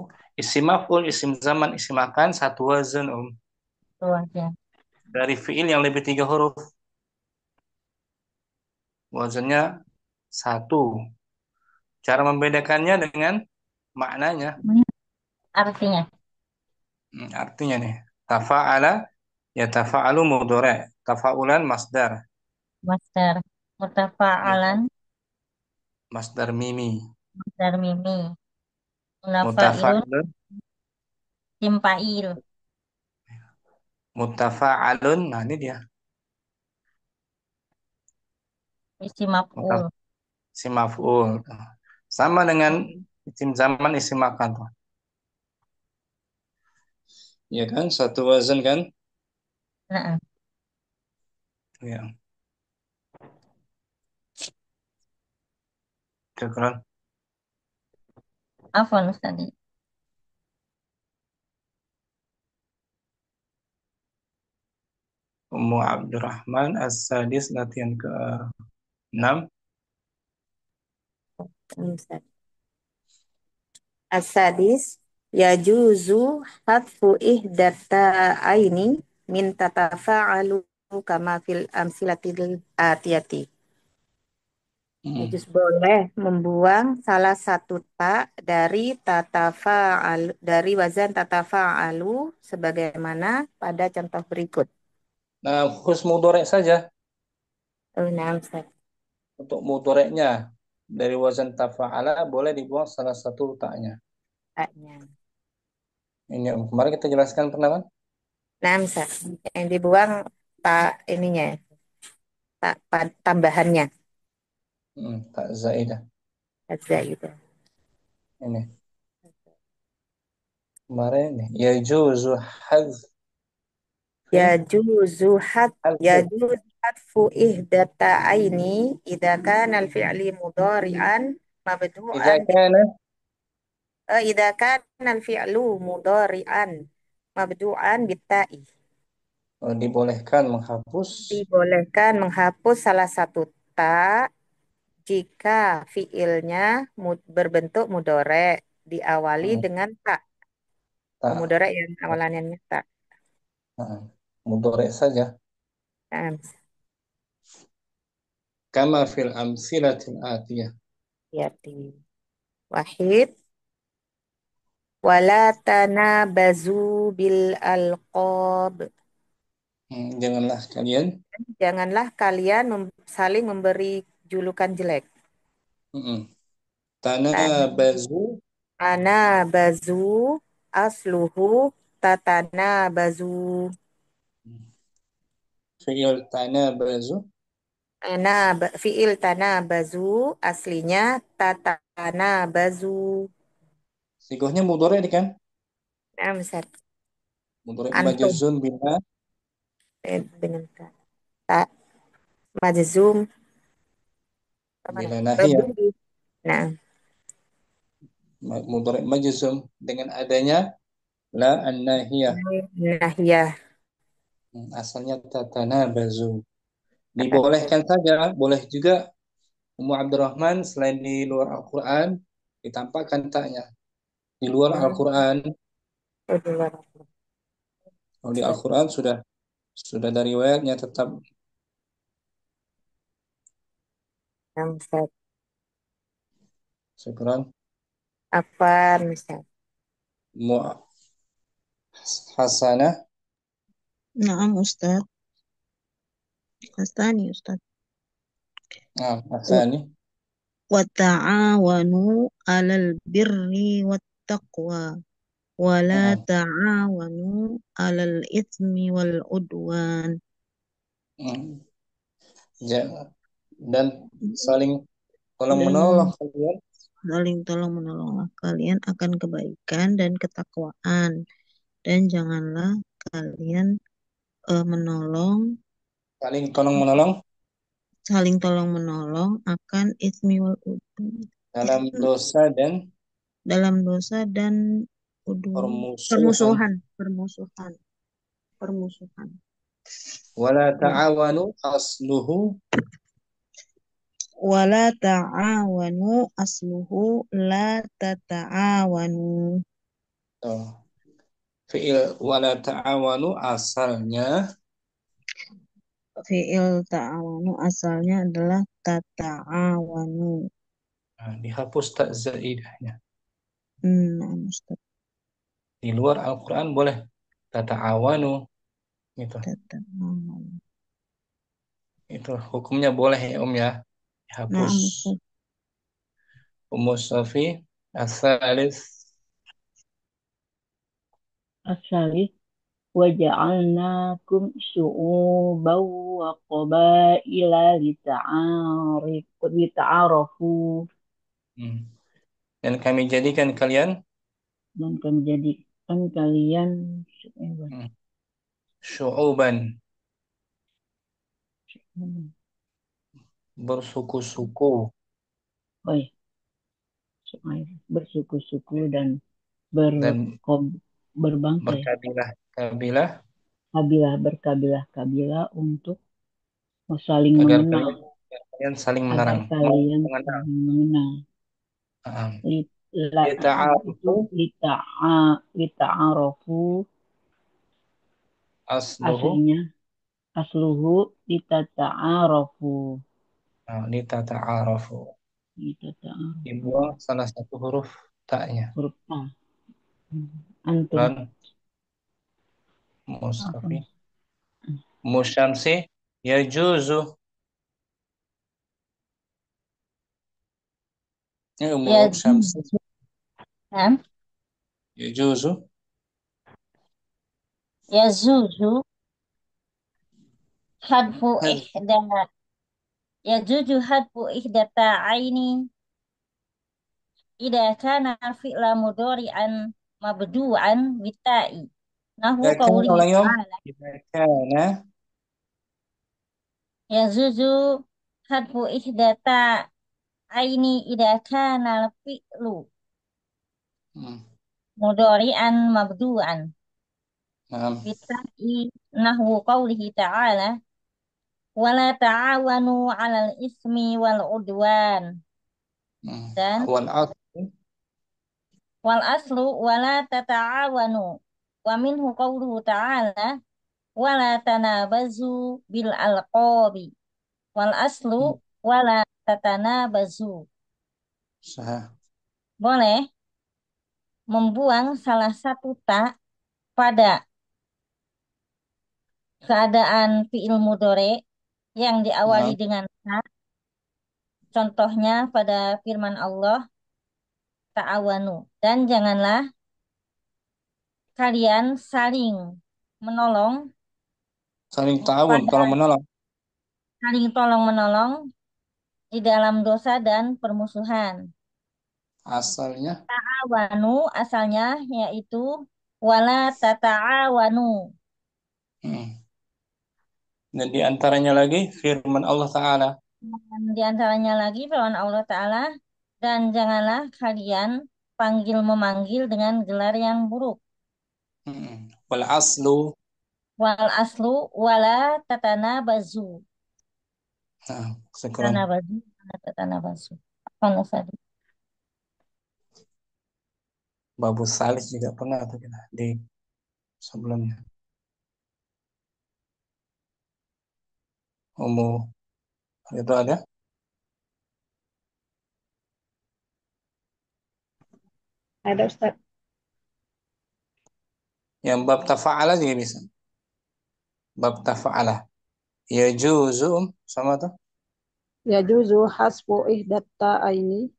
isim maf'ul, isim zaman, isim makan satu wazan Om. Itu aja. Dari fiil yang lebih 3 huruf, wazannya satu. Cara membedakannya dengan maknanya. Artinya. Artinya nih, tafa'ala ya tafa'alu mudhari', tafa'ulan masdar. Masdar. Ya, Mutafa'alan. masdar mimi. Masdar mimi. Munafa'ilun. Mutafa'ilun, Timpa'il. mutafa'alun. Nah, ini dia. Isi maf'ul. Isim maf'ul. Sama dengan isim zaman, isim makan tuh. Ya kan? Satu wazan kan? Nah, Ya. Syukran. afwan tadi. Ummu Abdurrahman As-Sadis latihan ke-6. Namsat. As-sadis yajuzu hatfu ihdata aini min tatafa'alu kama fil amsilatil atiyati. Yajuz boleh membuang salah satu ta dari dari wazan tatafa'alu sebagaimana pada contoh berikut. Nah, khusus mudhari' saja Oh, Namsat. untuk mudhari'nya. dari wazan tafa'ala boleh dibuang salah satu taknya. taknya. Ini kemarin kita jelaskan pernah kan? Nah, yang dibuang tak ininya, tambahannya. Tak zaidah. Aja gitu. Ini kemarin nih. Yajuzu hadfi Yajuzu hadfu ihdata aini idza kana al-fi'li mudhari'an idza mabdu'an kana idza kana al-fi'lu mudhari'an mabdu'an bitta'i. dibolehkan menghapus Dibolehkan menghapus salah satu ta jika fiilnya berbentuk mudore diawali hmm, dengan ta. tak Mudore yang awalannya ta. mudhari saja. Nah, Kama fil amsilatil atiyah. ya di wahid wala tanabazu bil alqab. Janganlah kalian Janganlah kalian saling memberi julukan jelek. mm, Tan- tanabazu Tanabazu asluhu tatanabazu. fi'il tanabazu Fiil tanabazu aslinya tatanabazu. sigohnya mudhari kan? Nah, misal Mudhari antum majzum bila dengan tak majzum mana? bila nahiyah. Berdiri. Nah, Mudhari majzum dengan adanya la an-nahiyah. nah ya. Asalnya tatanabazu. Dibolehkan saja, boleh juga Ummu Abdurrahman selain di luar Al-Quran ditampakkan taknya. Di luar Al-Quran, kalau di Al-Quran sudah dari riwayatnya tetap sekarang Apa misal? Hasanah. Naam Ustaz. Astani Ustaz. Hasani. Wa ta'awanu 'alal birri wattaqwa wa la ta'awanu 'alal itsmi wal udwan. Dan saling tolong Dan menolong kalian. saling tolong menolonglah kalian akan kebaikan dan ketakwaan, dan janganlah kalian saling tolong menolong akan ismi wal udwan, Dalam dosa dan dalam dosa dan udwan, permusuhan. permusuhan. Wala ta'awanu asluhu Wala ta'awanu asluhu la tata'awanu. Fi'il wala ta'awanu asalnya Fi'il ta'awanu asalnya adalah tata'awanu. dihapus tak zaidahnya. Ustaz. Di luar Al-Quran boleh tata'awanu gitu. Tata'awanu. Itu hukumnya boleh ya ya. Dihapus. Ustaz. Ummu Safi as-salis Asalis waja'alnakum syu'uban wa qabaila lita'arafu dan kami jadikan kalian dan kami jadikan kalian syu'uban bersuku-suku bersuku-suku dan dan berbangsa berkabilah-kabilah untuk saling agar mengenal kalian saling agar mengenal. kalian mengenal. saling mengenal. Itu lita'arafu asluhu asluhu litata'arafu litata'arafu. Dibuang salah satu huruf taknya. Huruf A. Antum. Dan Mustafi Musyamsi yajuzu Umur Syamsi يجوز نعم يجوز يجوز حذف هذا إحدى يجوز حذف إحدى التاءين إذا كان الفعل مضارعا مبدوعا بالتاء نحو إذا كان قوله اليوم تعالى إذا كان يجوز حذف إحدى التاءين إذا كان الفعل مم. مضارعا مبدوعا نعم بالتاء نحو قوله تعالى ولا تعاونوا على الإثم والعدوان dan والعصر wal aslu wala tata'awanu wa minhu qawluhu ta'ala wala tanabazu bil alqabi wal aslu wala tatanabazu sah. boleh membuang salah satu ta pada keadaan fi'il mudhari yang diawali Nah, dengan ta, contohnya pada firman Allah ta'awanu, dan janganlah kalian saling menolong saling ta'awun, pada tolong menolong. saling tolong menolong di dalam dosa dan permusuhan. Asalnya Ta'awanu asalnya yaitu wala tata'awanu. hmm. Dan di antaranya lagi firman Allah Ta'ala. Dan di antaranya lagi firman Allah Ta'ala, dan janganlah kalian panggil memanggil dengan gelar yang buruk. Wal aslu. Wal aslu wala tatanabazu. Nah, syukran. Tatanabazu, wala tatanabazu. Apa tadi? Babu Salis juga pernah tuh kita di sebelumnya. Umum itu ada. Ada Ustaz. Yang bab tafa'ala juga bisa. Bab tafa'ala. Yajuzu sama tuh. Yajuzu hasbu ihdatta aini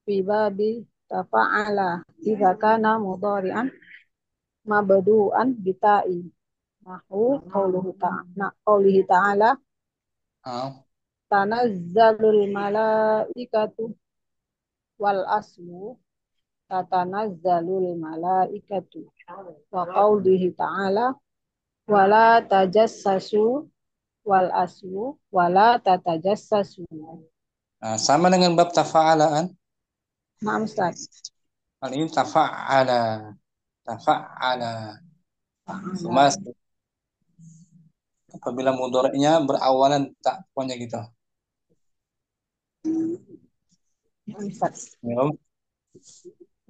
fi babi tafa'ala idza kana mudhari'an mabdu'an bita'i. Nahu qaulihi ta'ala Ah, tanazzalul malaikatu wal asmu tatanazzalul malaikatu wa qaulihi ta'ala wala tajassasu wal asmu wala tatajassasu. nah, sama dengan bab tafa'alaan. Nah, Ustaz. Hal ini tafa'ala. Tafa'ala. Mas apabila mudhari'nya berawalan tak pokoknya gitu. Nah, Ustaz. Ya.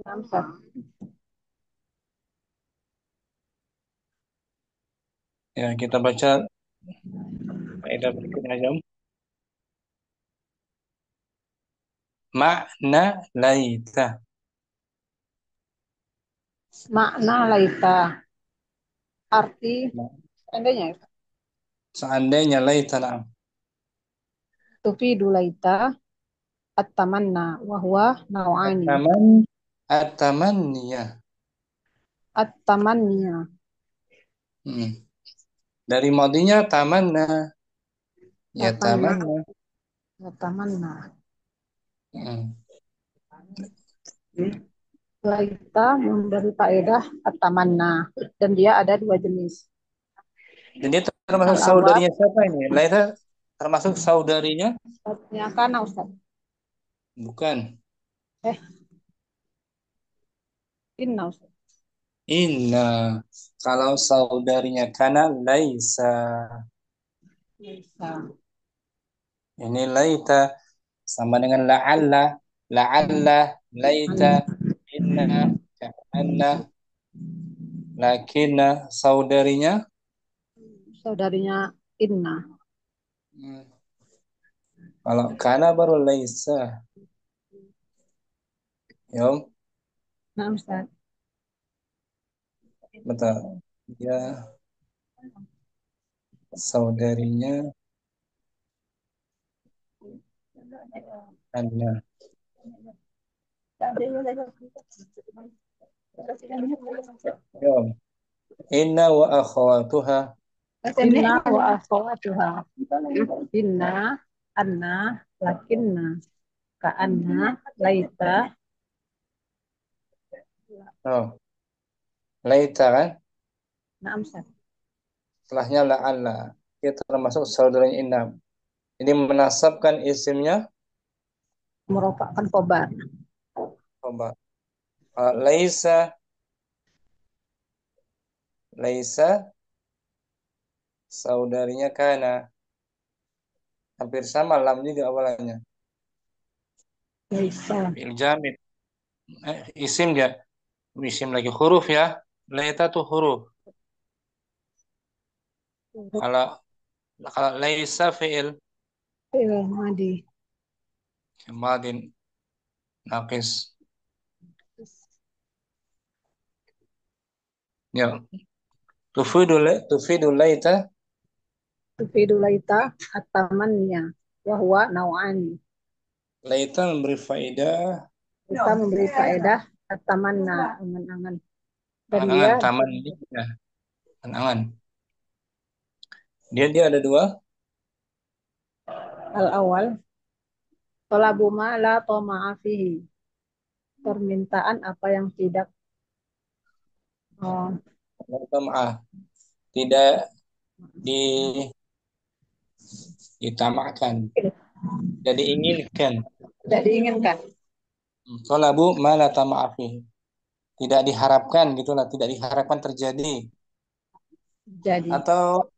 Nah, Ustaz. Ya, kita baca kaidah berikutnya aja. Makna laita. Makna laita. Arti seandainya. Seandainya laita na'am. Tufidu laita at-tamanna wa huwa naw'ani. At-tamanniya. At-tamanniya. Dari madinya tamanna. Ya Tamanna. tamanna. Ya tamanna. Hmm. Laita memberi faedah at-tamanna dan dia ada dua jenis. Dan dia termasuk saudarinya siapa ini? Laita termasuk saudarinya? Ustaznya Kana, Ustaz. Bukan. Inna, Ustaz. Inna. Kalau saudarinya Kana laisa. Laisa. Ini laita sama dengan la'alla. La'alla, laita, inna, ka'anna. Lakinna saudarinya Saudarinya Inna. kalau Kana baru laisa. Yom. Nah, Ustaz. Betul. Ya. Saudarinya Anna. Ya. Inna wa akhawatuha. Inna wa akhawatuha. Inna, anna, lakinna, ka'anna, laita, Oh, laita kan? na'am Ustaz. Setelahnya la'alla. Itu termasuk saudaranya inna. Ini menasabkan isimnya Merupakan khobar. coba. Laisa, laisa saudarinya kana. Hampir sama lam juga awalannya. Laisa. Fi'il jamid. Isim dia. Isim lagi huruf ya. Laita tuh huruf. Kalau kalau laisa fi'il Fi'il madi. madin naqis. Ya. Tufidu laita. Tufidu laita at-tamannya. Wahwa naw'ani. Laita memberi faedah Kita memberi faedah at-tamanna, angan-angan. Dan angan-angan dia taman ini ya, angan-angan. Dia ada dua. al-awal. Talabu ma la tama'a fihi. Permintaan apa yang tidak oh, Maaf, tidak di ditamakan, tidak diinginkan. tidak diinginkan. Talabu ma la tama'a fihi. Tidak diharapkan gitulah, tidak diharapkan terjadi. Jadi Atau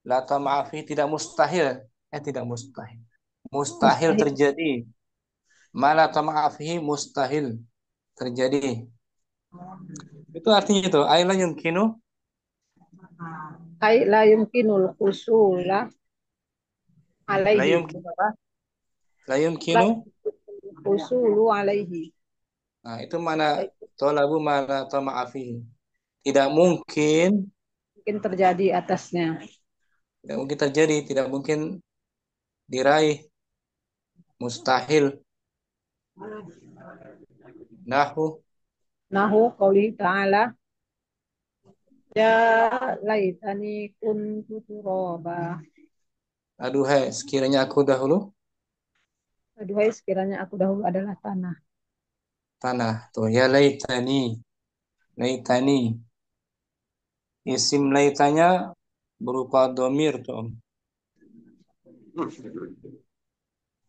la tama'a fihi tidak mustahil. Tidak mustahil. Mustahil mustahil. terjadi. Ma la tama'a fihi mustahil terjadi. Itu artinya itu, aila yumkinu Ai la yumkinul husula la alaihi. yumkinu apa? La La yumkinu. husulu alaihi. Nah, itu mana talabu ma la tama'a fihi. Tidak mungkin, Mungkin terjadi atasnya. tidak mungkin terjadi, tidak mungkin diraih, mustahil. Nahu, Nahu qauli ta'ala ya laitani kuntu turaba. aduhai, sekiranya aku dahulu Aduhai sekiranya aku dahulu adalah tanah. tanah. Tuh, ya laitani, laitani. Isim laitanya berupa domir tuh.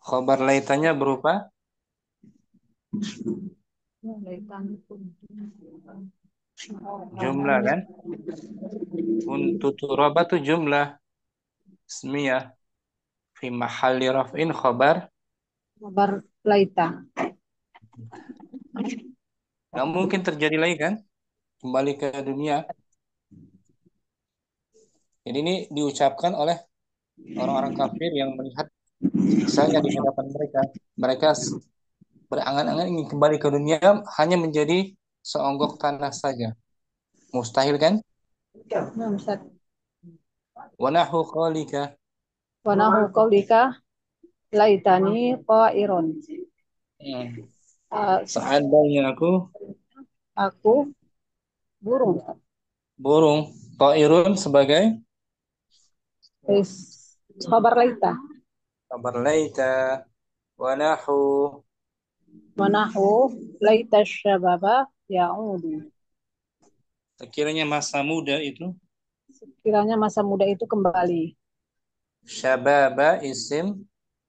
Khabar laitanya berupa Ya laitani kuntu. jumlah kan? Kuntu turaba tuh jumlah ismiyah fi mahalli raf'in khabar. Kabar laita. Nggak mungkin terjadi lagi kan? Kembali ke dunia. Jadi ini diucapkan oleh orang-orang kafir yang melihat siksanya di hadapan mereka. Mereka berangan-angan ingin kembali ke dunia hanya menjadi seonggok tanah saja. Mustahil kan? Nah, Ustaz. Wa nahu qaulika. Wa nahu qaulika laitani qairun. Seandainya Aku burung. burung, ta'irun sebagai Is kabar laita. kabar laita, wa nahu. Wa nahu laita syababa ya'udu. Sekiranya masa muda itu, Sekiranya masa muda itu kembali. syababa isim,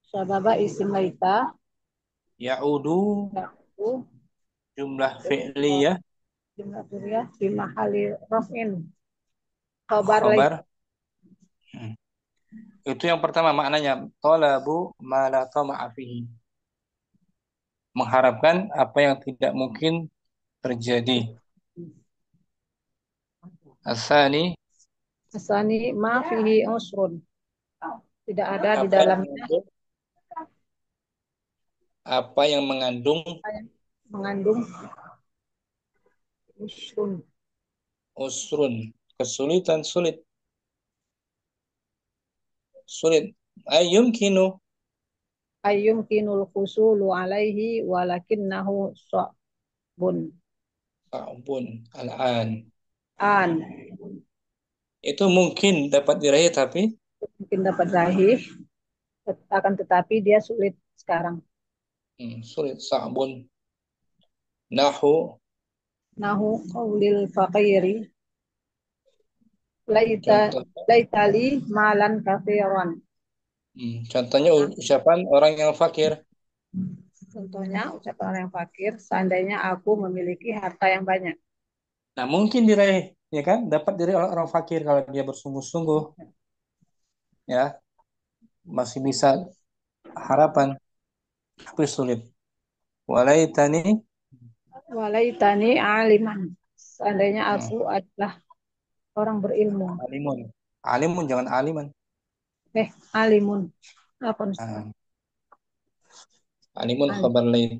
Syababa isim laita. ya'udu Ya'udu. jumlah fi'liyah, Jumlah fi'liyah fi mahali raf'in. Kabar laita. khabar. Itu yang pertama maknanya talabu ma la tama'a fihi. Mengharapkan apa yang tidak mungkin terjadi. Asani, Asani ma fihi usrun. Tidak ada di apa dalamnya yang mengandung mengandung usrun. usrun, kesulitan, sulit. Ay yumkinu ayyumkinul husulu alaihi walakinnahu bun Sa'bun. Al-an. an Itu mungkin dapat diraih tapi mungkin dapat rahih akan tetapi dia sulit sekarang. sulit. Sa'bun. Nahu. Nahu qaulil faqiri laita Contoh. laitali malan kafiran. Contohnya ucapan orang yang fakir. Contohnya ucapan orang yang fakir, seandainya aku memiliki harta yang banyak. Nah, mungkin diraih, ya kan? Dapat diraih oleh orang fakir kalau dia bersungguh-sungguh, ya, masih bisa harapan, tapi sulit. Walaitani, Walaitani aliman. Seandainya hmm, aku adalah orang berilmu. alimun. Alimun jangan aliman. Alimun. Apa Nah, alimun Alim. khabar lain.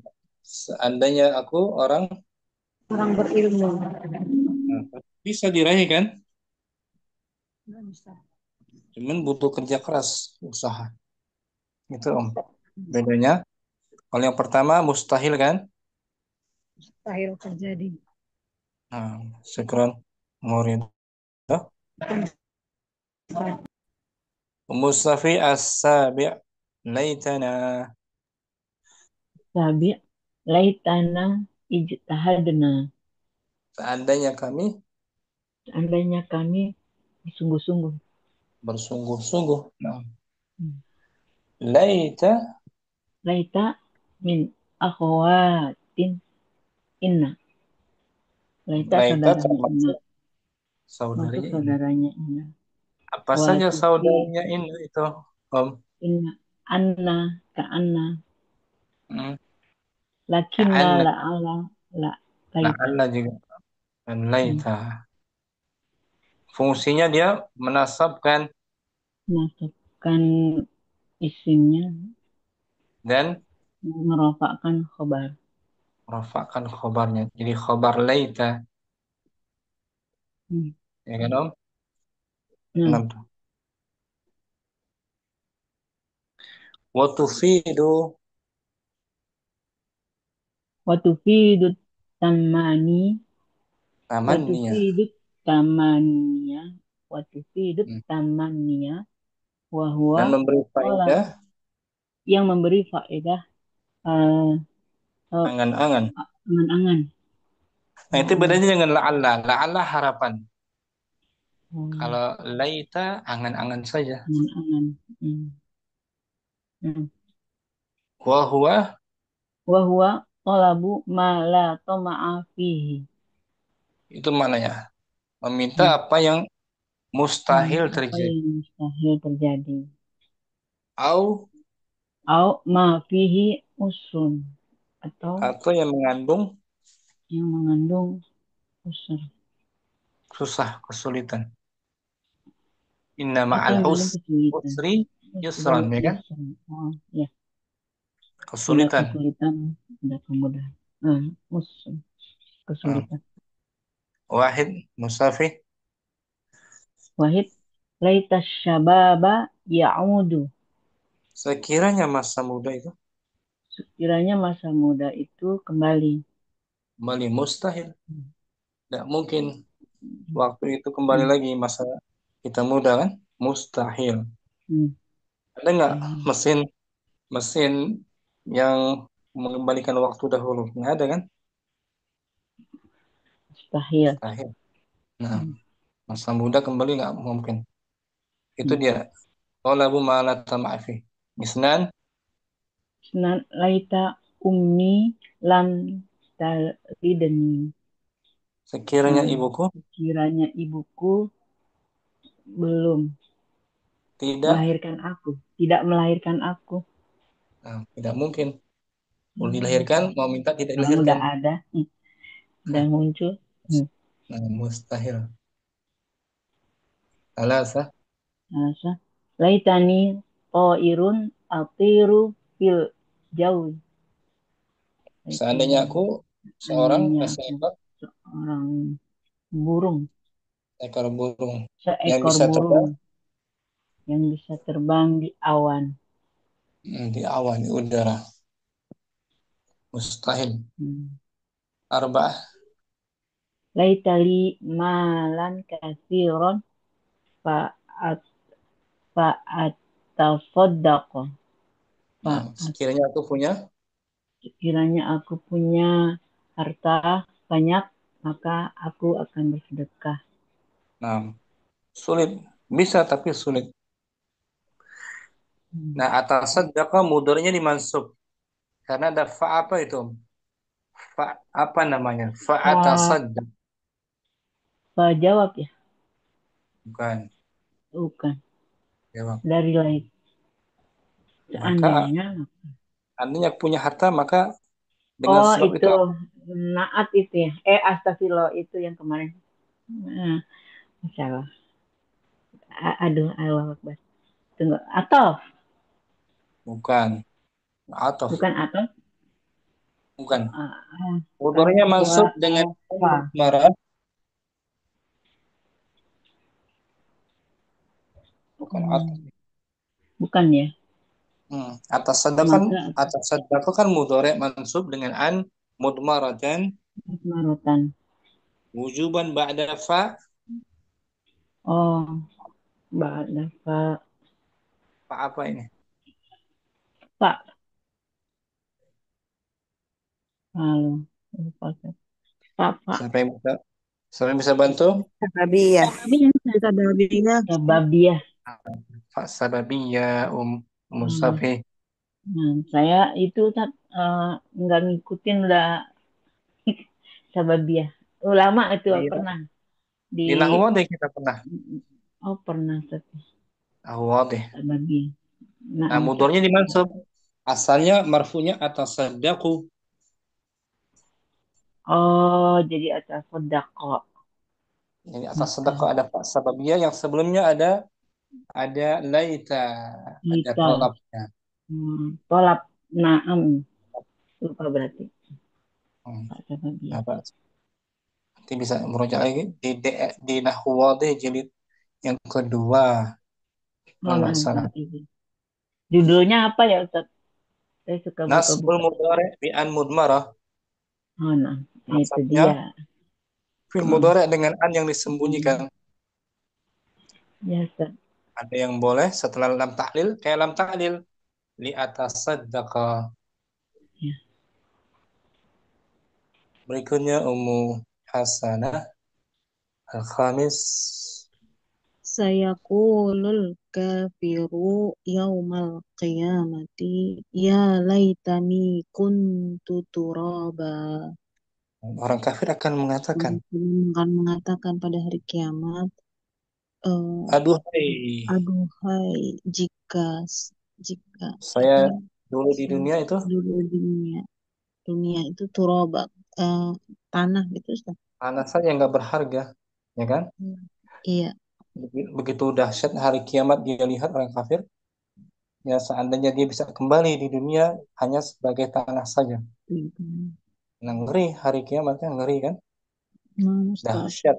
Seandainya aku orang, Orang berilmu. bisa diraih kan? Nggak bisa. Cuman butuh kerja keras, usaha. Itu Om. Bedanya. Kalau yang pertama mustahil kan? Mustahil terjadi. Nah, sekron murid. Mustafi as-sabi' laitana. Sabi laitana ijtahadna. Seandainya Kami bersungguh-sungguh. bersungguh-sungguh. Nah, Hmm. laita Laita min akhwatin inna. Laita laita saudaranya inna. termasuk Masuk saudaranya ini. saudaranya inna. Apa Wa saja tufi saudaranya ini itu, Om? inna anna ka anna. Hmm. Lakinna Ka'anna, la'ala la laita. la'alla juga. Dan Hmm. laita. Fungsinya dia menasabkan Masukkan isimnya dan merofakkan khobar. merofakkan khobarnya. Jadi khobar laita. Hmm. Ya kan, Om? Nah, Enam. Wa tufidu watufidut tamani tamanniya. watufidut tamania watufidut Hmm. tamania wahwa Dan memberi tolak faedah yang memberi faedah eh, eh, angan-angan. angan-angan. Nah, itu Angan-angan. bedanya dengan la'alla. La'alla harapan. Oh, Kalau laita angan-angan saja. angan-angan. Hmm. Hmm. Wa huwa Wahwa tolabu ma la toma'a fihi. itu maknanya meminta Hmm. apa yang mustahil Apa terjadi. yang mustahil terjadi. Au Au ma fihi usrun atau atau yang mengandung yang mengandung usur susah, kesulitan. Inna atau ma'al yang mengandung kesulitan. usri yusran, Usrun, ya kan? usrun. Oh, ya, sudah Kesulitan. kesulitan, sudah kemudahan. Usrun, Hmm. kesulitan. Wahid musafih. Wahid, laita syababa ya'udu. Sekiranya masa muda itu Sekiranya masa muda itu kembali. kembali mustahil. Tidak mungkin Hmm. waktu itu kembali Hmm. lagi masa kita muda kan? Mustahil. Hmm. Ada nggak Hmm. mesin mesin yang mengembalikan waktu dahulu? Nggak ada kan? Mustahil. Mustahil. Nah, Hmm. masa muda kembali nggak mungkin. Itu Hmm. dia. Qalabu ma la tama'fi. Isnan, Laita ummi lam talidni. sekiranya ibuku Sekiranya ibuku belum tidak, melahirkan aku, tidak melahirkan aku. tidak mungkin. Mau Hmm. dilahirkan, mau minta tidak Sekarang dilahirkan. udah ada, udah muncul. Hmm. Nah, mustahil. Alasa, Masa laitani irun atiru fil jauh. seandainya Laitani aku seorang andainya aku seekor, seorang burung, ekor burung yang seekor bisa burung terbang yang bisa terbang di awan. Di awan, di udara. Mustahil. Arba'ah. Laitali malan kasiron fa'at fa'atasaddaq. Sekiranya aku punya Sekiranya aku punya harta banyak, maka aku akan bersedekah. sulit. Bisa tapi sulit. Nah, atasaddaqa mudhari'nya dimansub. Karena ada fa apa itu? Fa apa namanya? Fa atasaddaq. Jawab ya? Bukan. Bukan. Jawab. Dari lain. Maka Seandainya. punya harta maka dengan sebab itu naat itu ya. Astagfirullah itu yang kemarin. Salah. Aduh, Allah Akbar. Tunggu. Atof. Bukan. Atof. Bukan atof. Bukan. Mudhari'nya mansub dengan marah. Bukan atof. Bukan ya. Atasaddaqa kan mudhari' mansub dengan an mudmaratan. Wujuban ba'da fa. Ba'da fa. Fa apa ini? Fa. Halo. Siapa yang bisa bantu? Sababiyah. Sababiyah. Fa sababiyah Musafi. Saya itu nggak ngikutin udah sababiyah. Ulama itu pernah di nahwu wadih kita pernah. Pernah tapi. Nahwu wadih. Sababiyah. Nah, mudhari'nya dimansub. Asalnya marfu'nya atasaddaqu. Jadi atasaddaqo. Jadi atasaddaqo ada fa sababiyah, yang sebelumnya ada laita. Ada tolabnya. Tolab. Naam. Lupa berarti. Nanti bisa merujuk lagi di nahwu wadih jilid yang kedua. Judulnya apa ya Ustaz? Saya suka Nasbul mudhari' bi an mudmarah. Itu dia. Fil mudhari' dengan an yang disembunyikan. Ya, Ustaz. Ada yang boleh setelah lam ta'lil, kayak lam ta'lil li atasaddaqa. Ya. Berikutnya Ummu Hasanah al-khamis. Sayaqulul kafiru yaumal qiyamati ya laitani kuntu turaba. Orang kafir akan mengatakan pada hari kiamat, aduhai jika saya dulu di dunia itu itu turaba, tanah gitu, Ustaz. Tanah saja nggak berharga, ya kan? Iya. Begitu dahsyat hari kiamat dia lihat orang kafir, ya seandainya dia bisa kembali di dunia hanya sebagai tanah saja. Nah, ngeri hari kiamatnya, ngeri kan? Dahsyat,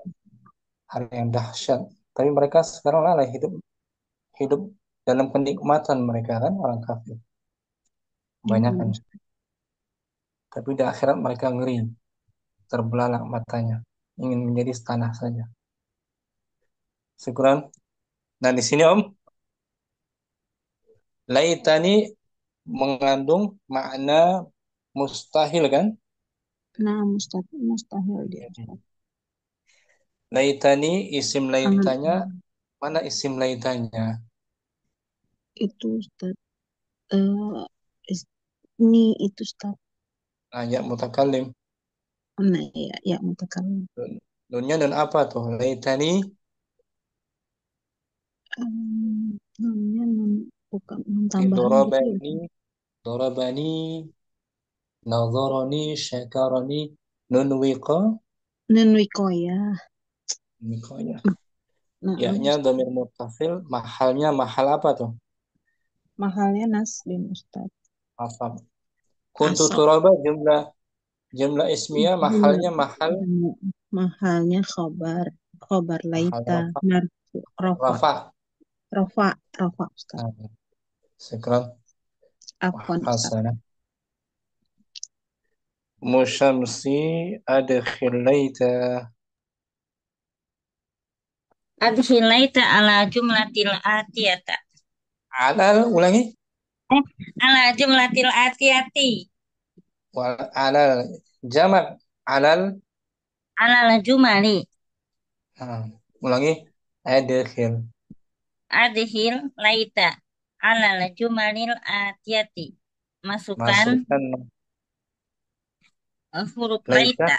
hari yang dahsyat. Tapi mereka sekarang lalai hidup dalam kenikmatan mereka kan, orang kafir. Kebanyakan. Tapi di akhirat mereka ngeri, terbelalak matanya, ingin menjadi tanah saja. Syukran. Nah, di sini Om, laitani mengandung makna mustahil kan? Nah, mustahil dia. Laitani, isim laitanya, mana isim laitanya? Itu Ustaz. Ini itu Ustaz. Ya mutakallim. Nah, ya mutakallim. Nunnya dan apa tuh? Laitani. Nunnya bukan nun tambahan gitu. Dorabani, nazarani, syakarani, nun wiqoyah. Ya-nya dhamir muttasil, mahalnya mahal apa tuh? Mahalnya nasbin Ustaz. Asab. Kuntu turaba jumlah ismiyah, mahalnya khobar laita rafa Ustaz. Sekarang Afwan Ustaz. Hasanah. Musyamsi adkhil laita. Adhilaita ala jumlatil atiyata. Alal, ulangi. Ala jumlatil atiyati. Alal jamak alal. Ala jumali. Ulangi. Adkhil. Adhil laita. Ala jumalil atiyati. Masukkan Masukkan huruf laita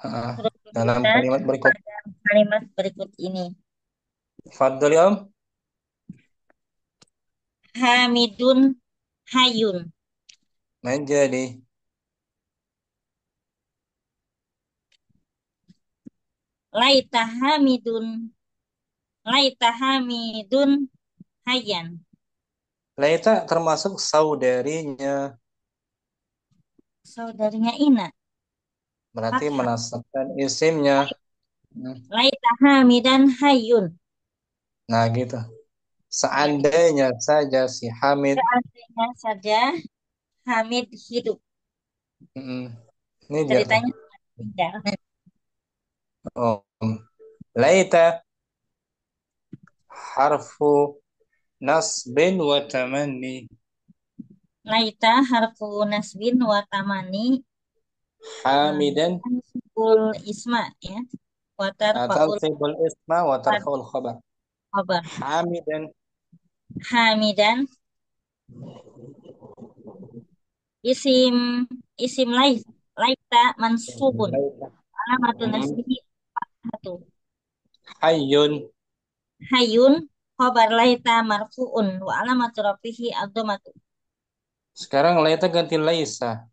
laita. Huruf dalam laita kalimat berikut. pada kalimat berikut ini. Fadhol ya Om. Hamidun hayun. Menjadi Laita hamidun. Laita hamidun hayan. laita termasuk saudarinya. Saudarinya Ina. Berarti Fathah. menasabkan isimnya. Laita hamidan hayun. Nah gitu. Seandainya saja si Hamid. Seandainya saja Hamid hidup. Ini dia tuh. Ceritanya tinggal. Oh. Laita harfu nasbin wa tamanni. Laita harfu nasbin wa tamani. Hamidan Tansibul isma ya. Wa tarfa'ul tansibul isma wa tarfa'ul khabar. khabar. Hamidan Hamidan isim laita mansubun. Alamatun nasbihi fathatu. hayyun. Hayun khabar laita marfu'un wa alamatu rafihi ad-dhammatu. Sekarang laita ganti laisa.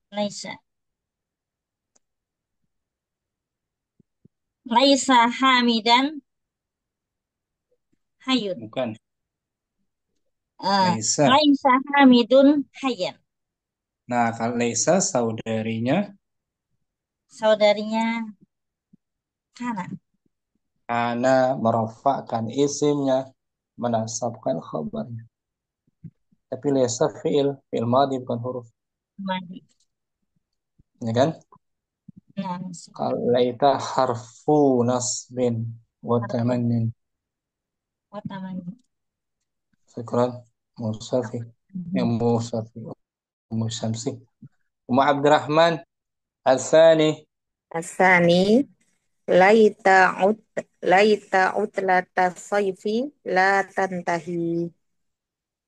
Laisa. Laisa hamidan hayun. Bukan. Laisa. Laisa hamidun hayyan. Nah, kalau laisa saudarinya Kana. Ana merafakkan isimnya, menasabkan khabarnya. Tapi laisa fi'il madhi bukan huruf. Madi. Ya kan? Nah, Kalau laita harfu nasbin wa tamannin. wa tamani. Syukran Musafi. Ya Musafi. Musamsi. Umma Abdurrahman Al-Thani. Asani laita utlata sayfi la tantahi.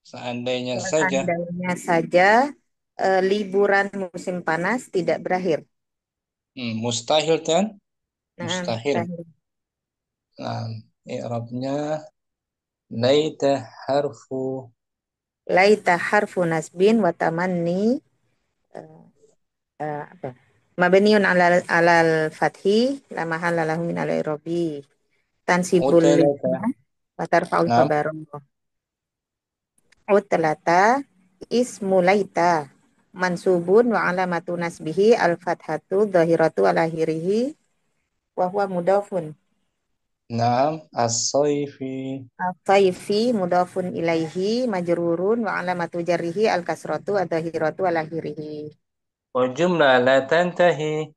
Seandainya saja. Seandainya saja liburan musim panas tidak berakhir. Mustahil kan? Nah, Mustahil. Nah, i'rabnya laita harfu nasbin wa tamanni apa? Mabniun alal fathi la mahalla lahu min al-i'rabi. Tansibul utlata. wa tarfa'ul Nah, khabar. Utlata ismu laita mansubun wa alamatu nasbihi al-fathatu dhahiratu ala akhirih wa huwa mudafun. Naam, as-sayfi. As-sayfi mudafun ilaihi majrurun wa alamatu jarrihi al-kasratu ad-dhahiratu ala akhirih. Wal jumlah la tantahi.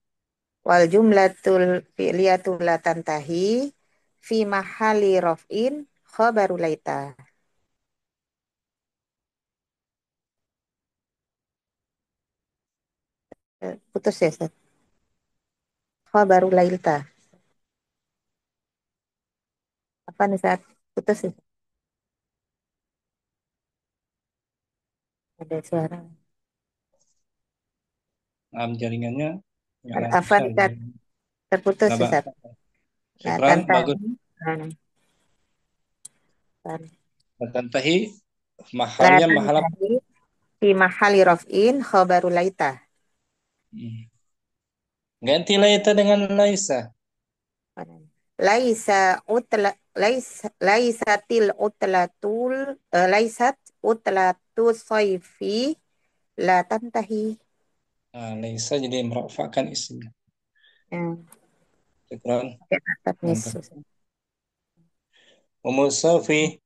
Wal jumlatul fi'liyatu la tantahi fi mahali raf'in khabaru laita. Putus ya, Ustaz? Khabaru laita. Apa nih saat putus ya? Ada suara. Jaringannya nggak Apa lancar. nih, terputus Nggak, ya, Ustaz? Syukran, bagus. La tantahi mahalnya mahal apa? Fi mahali raf'in khabaru laita. Ganti laita dengan laisa. Laisat utlatul sayfi la tantahi. Laisa jadi merafakkan isimnya. Syukran. Ummu Safi.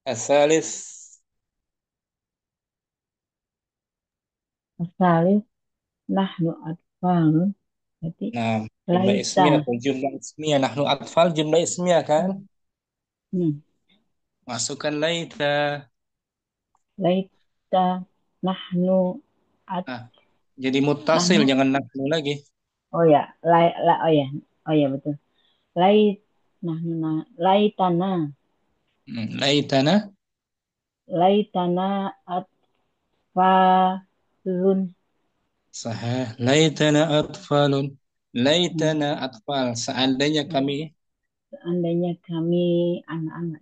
Asalis. Asalis nahnu atfalun. Berarti Nah, jumlah laita. ismiyah atau jumlah ismiyah. Nahnu atfal jumlah ismiyah kan? Hmm. Masukkan laita. Laita nahnu at Nah, jadi mutasil, nahnu. jangan nahnu lagi. Oh ya, oh ya. Oh ya betul. Lait nahnu laitana. Laitana. Laitana atfalun. Sahih. Laitana atfalun. Hmm. Laitana atfal. Seandainya kami Seandainya kami anak-anak.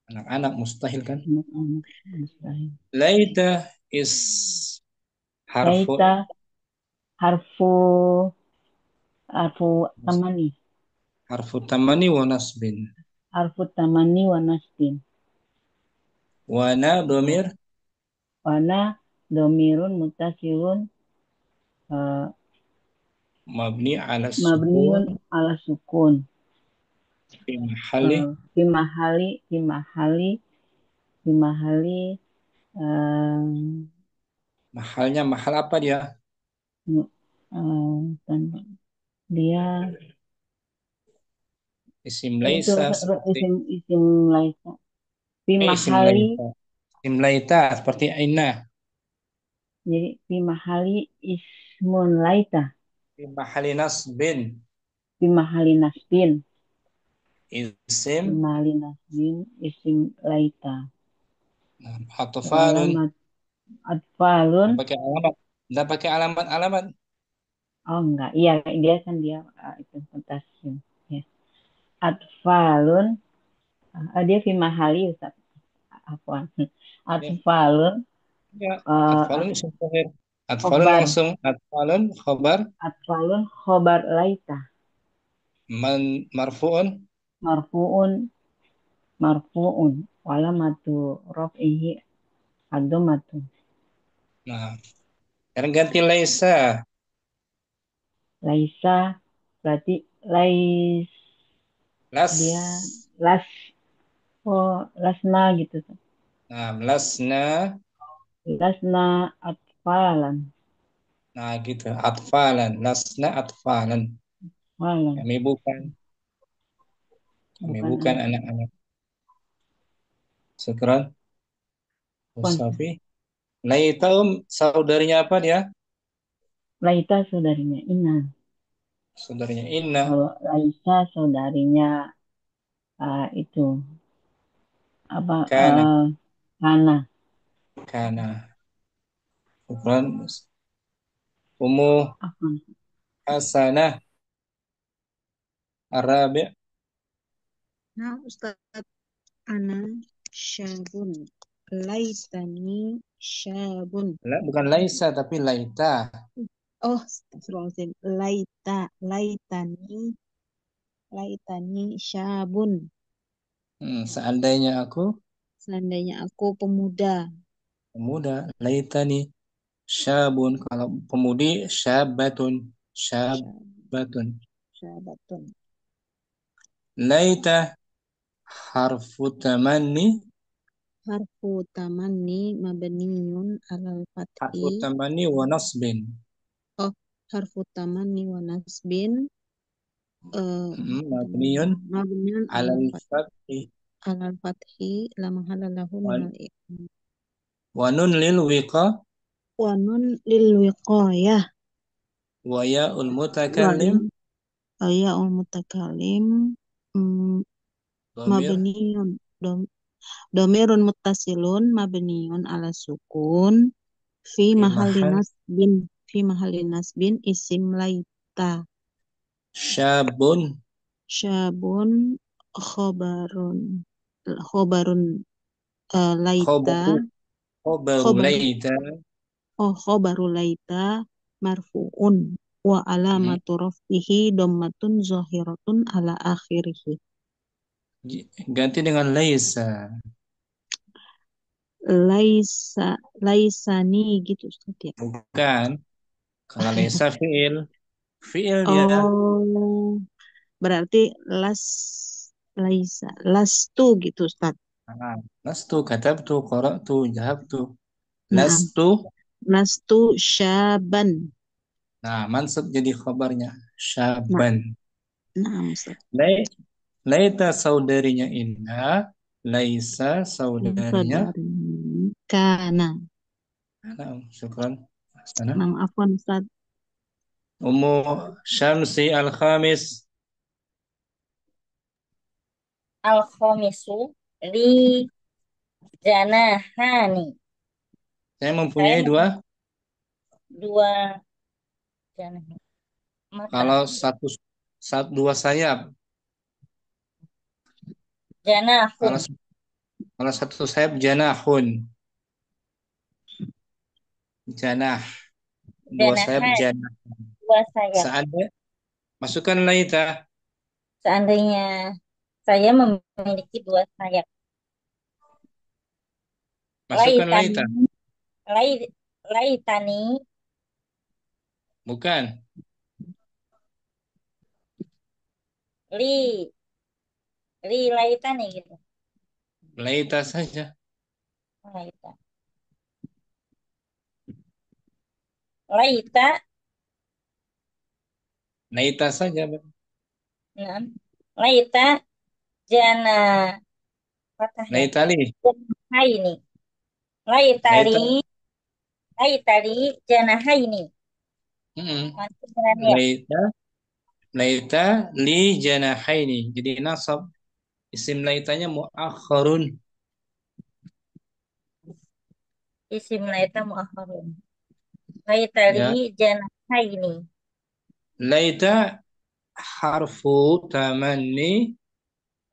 anak-anak, mustahil kan? Anak-anak mustahil. Laita is harfu Laita harfu harfu tamani. harfu tamani wa nasbin. Harfu tamani wa nasbin. Wana domir Wana domirun mutasilun mabni ala sukun mabniun ala sukun. fi mahali Fi mahali fi mahali fi mahali eh, mahalnya mahal apa dia? dia Isim itu laisa seperti isim laisa. Fi isim mahali laita. Isim laita seperti aina. jadi fi mahali ismun laita. Fi mahali nasbin Fi mahali nasbin. isim Fi mahali nasbin isim laita. atfalun. Alamat atfalun. Nggak pakai alamat. Nggak pakai alamat-alamat. Oh enggak, iya dia kan dia itu potassium. Ya. Atfalun, dia fi mahali Ustaz. Afwan. Ya, Atfalun, ya. uh, Atfalun isim zahir. Atfalun khobar. langsung atfalun khobar Atfalun khobar laita. marfuun. Marfuun, marfuun. Walamatu raf'ihi ad-dhammatu. Nah, sekarang ganti laisa. Laisa, berarti lais, dia Las. las, oh lasna gitu. Nah, lasna. Lasna atfalan. Nah, gitu. Atfalan. Lasna atfalan. Atfalan. Kami bukan. Kami Bukan bukan anak. anak-anak. Syukran. Bukan. Mustafi. Laita saudarinya apa dia? Laita saudarinya Ina. Saudarinya Inna. Kalau Laisa saudarinya itu apa Kana. Hana. Kana. Syukran. Ummu Apa? Hasanah. Arabi. Nah, Ustaz, ana syabun. Laitani syabun. Bukan laisa, tapi laita. Oh, astagfirullahaladzim. Laitani syabun. Seandainya aku Seandainya aku pemuda. pemuda. Laitani syabun. Kalau pemudi, syabatun. Syab- Syabatun. Syabatun. Laita harfu tamanni. Harfu tamanni mabniyun alal Harfu fathi. tamanni wa nasbin. Oh, harfu tamanni wa nasbin. Mabniyun Mabniyun alal fathi. alal fathi la mahala lahu Wa minal i'rab. wa nun lil wiqa. Wa nun lil wiqayah. Wa ya'ul Wa mutakallim. ya'ul mutakalim Dhamir mabniyun domirun muttasilun mabniyun ala sukun fi fi mahalli mahal nasbin isim laita. syabun. Syabun khobarun khobarun laita Khobaru. Khobaru khobaru laita. khobaru laita marfuun wa Hmm. alamatu raf'ihi dhammatun zahiratun ala akhirih. Ganti dengan laisa. Laisani gitu Ustaz ya. Bukan. Kalau laisa fi'il. Fi'il dia. Oh, berarti lastu gitu Ustaz. Nah, lastu katabtu qara'tu jahabtu. Naam. Lastu. Lastu syaban. Nah, mansub jadi khabarnya. Nah, Syaban. naam Ustaz. Laita saudarinya Indah. Laisa saudarinya. Saudari kana. Nah, syukran. Sana. Naam, afwan Ustaz. Ummu Syamsi al-Khamis. Al-khamisu li janahani. Saya Saya mempunyai dua. dua janah mata. Kalau dua sayap. Janahun. Kalau satu sayap janahun. Janah. Dua sayap Janahan. janah. Dua sayap. Masukkan laita. Seandainya saya memiliki dua sayap. Masukkan laita. Laitani. Bukan. Li laitani gitu. Laita saja. Laita. Laita. Laita saja. Nah, laita jana patahnya. Laita li. Janahaini. Laitali. Laita. Laitali janahaini. Masih ya. Laita li janahaini. Jadi nasab. Isim laitanya mu'akhirun. Isim laita mu'akhirun. Laitali janahaini. Laita harfu tamanni.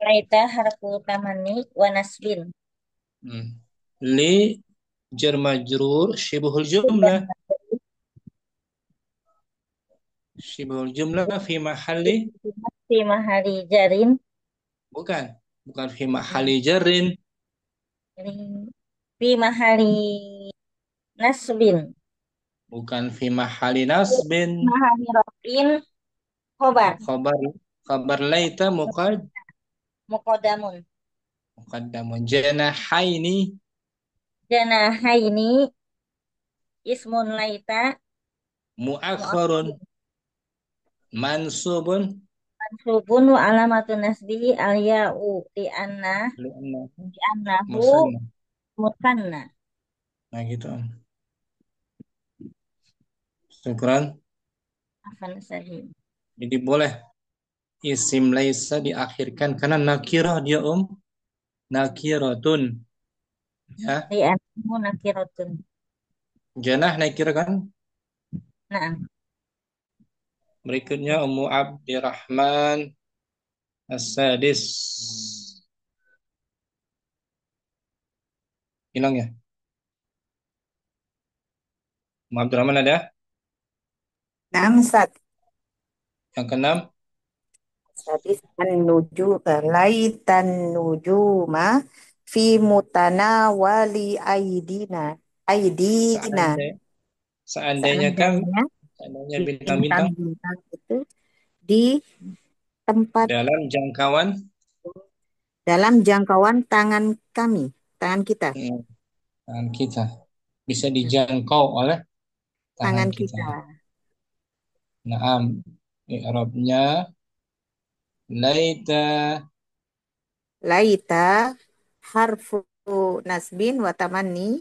Laita harfu tamani wa nasbin. Li jar majrur syibhul jumlah. Syibhul jumlah fi mahalli. Fi mahali jarin. Bukan fi mahalli jarrin. Fi mahali nasbin. Bukan fi mahalli nasbin. Mahali rafin khobar. Khabar laita Muqaddamun. Janahaini. Janahaini ismun laita Mu'akhirun. Mansubun. mansubun wa alamatun nasbihi al-ya'u li'annahu musanna. Nah gitu. Syukran. Afan sahih. Jadi boleh isim laisa diakhirkan karena nakirah dia nakiratun. Ya. Li'annahu nakiratun. Janah nakirah kan? Nah. Berikutnya Ummu Abdirrahman As-Sadis. Hilang ya? Ummu Abdirrahman ada? Naam, Ustaz. Yang keenam. Sadis laitan nujuma fi mutanawali aidina. Seandainya bintang-bintang itu di tempat dalam jangkauan tangan kita. Tangan kita bisa dijangkau oleh tangan kita. Naam, i'rabnya laita Harfu nasbin wa tamanni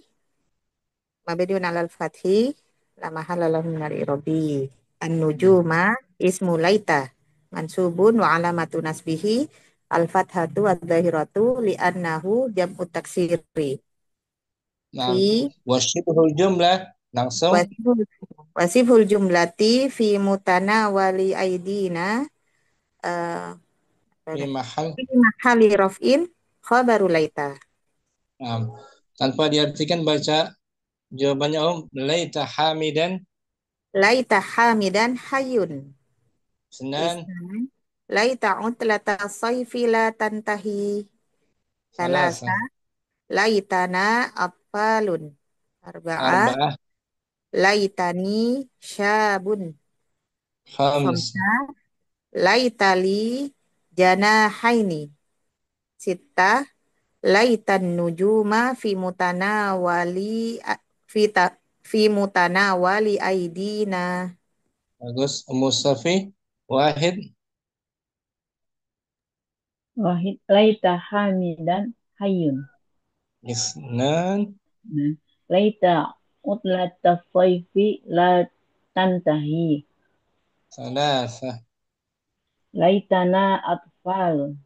mabniun 'alal fathi la mahalla lahu min al-i'rabi. An-nujuma ismu laita mansubun wa alamatu nasbihi al-fathatu wadh-dhahiratu li'annahu jam'u taksiri. Wasibhul jumlah langsung. Wasiful jumlati fi mutanawali aidina Fi mahali raf'in khabaru laita. Tanpa diartikan baca jawabannya laita hamidan hayyun. Senan. Laita utlata sayfi la tantahi. Salasa. Laitana atfalun. Arba'ah. Laitani syabun. Khamsa. Laitali janahaini. Sittah. laitan nujuma fi mutanawali aidina. Bagus. Ummu Safi. Wahid. Wahid laita hamidan hayyun. Isnan. Nah, laita utlata sayfi la tantahi. Thalatha. Laitana atfalun.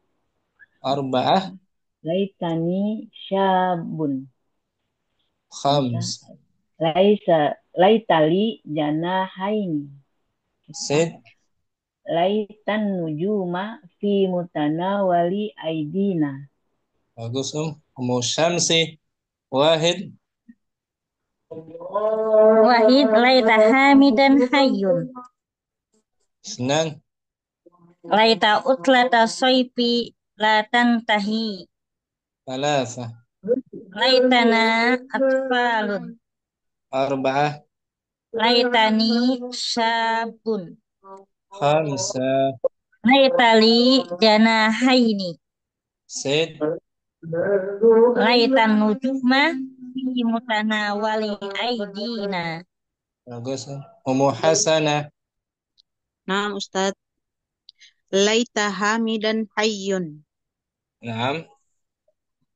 Arba'ah. Laitani syabun. Khams. Laitali janahaini. Sid. Laitan nujuma fi mutanawali aidina. Bagus. Ummu Syamsi. Wahid. Wahid laita hamidan hayyun. Isnan. Laita utlata soipi la tantahi. Thalatha. Laitana atfalun. Arba'ah. Laitani syabun. Khamsa. Laitali janahaini. Sid. Laitan nujuma fi mutanawali aidina. Bagus. Ummu Hasanah. Nah, Ustadz. Laita hamidan hayyun. Naam.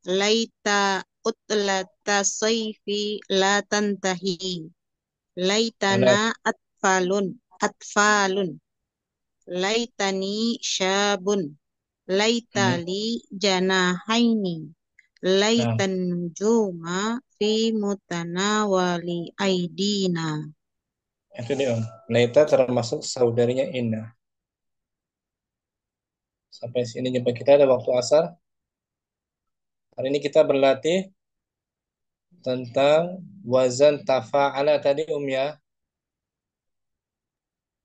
Laita utlata sayfi la tantahi. Laitana atfalun. Laitani syabun. Laitali janahaini. Laitan nujuma fi mutanawali aidina. Itu dia. Laita termasuk saudarinya Inna. Sampai sini jumpa kita ada waktu asar. Hari ini kita berlatih tentang wazan tafa'ala tadi ya.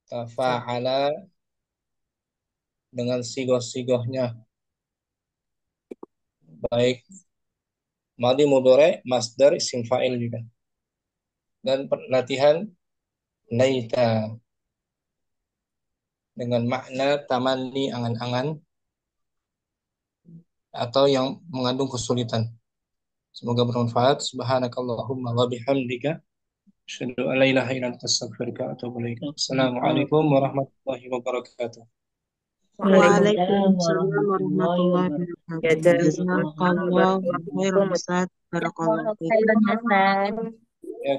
Tafa'ala dengan sigoh-sigohnya. Baik madhi mudhari, masdar, isim fa'il juga. Dan latihan laita dengan makna tamanni, angan-angan atau yang mengandung kesulitan. Semoga bermanfaat. Subhanakallahumma wa bihamdika asyhadu an la ilaha illa anta astaghfiruka wa atubu ilaik. Assalamualaikum warahmatullahi wabarakatuh. Waalaikumsalam warahmatullahi wabarakatuh. Jazakumullah Jazakallahu khairan Ustadz. Barakallahu fiik. Khairan hasan. Ya,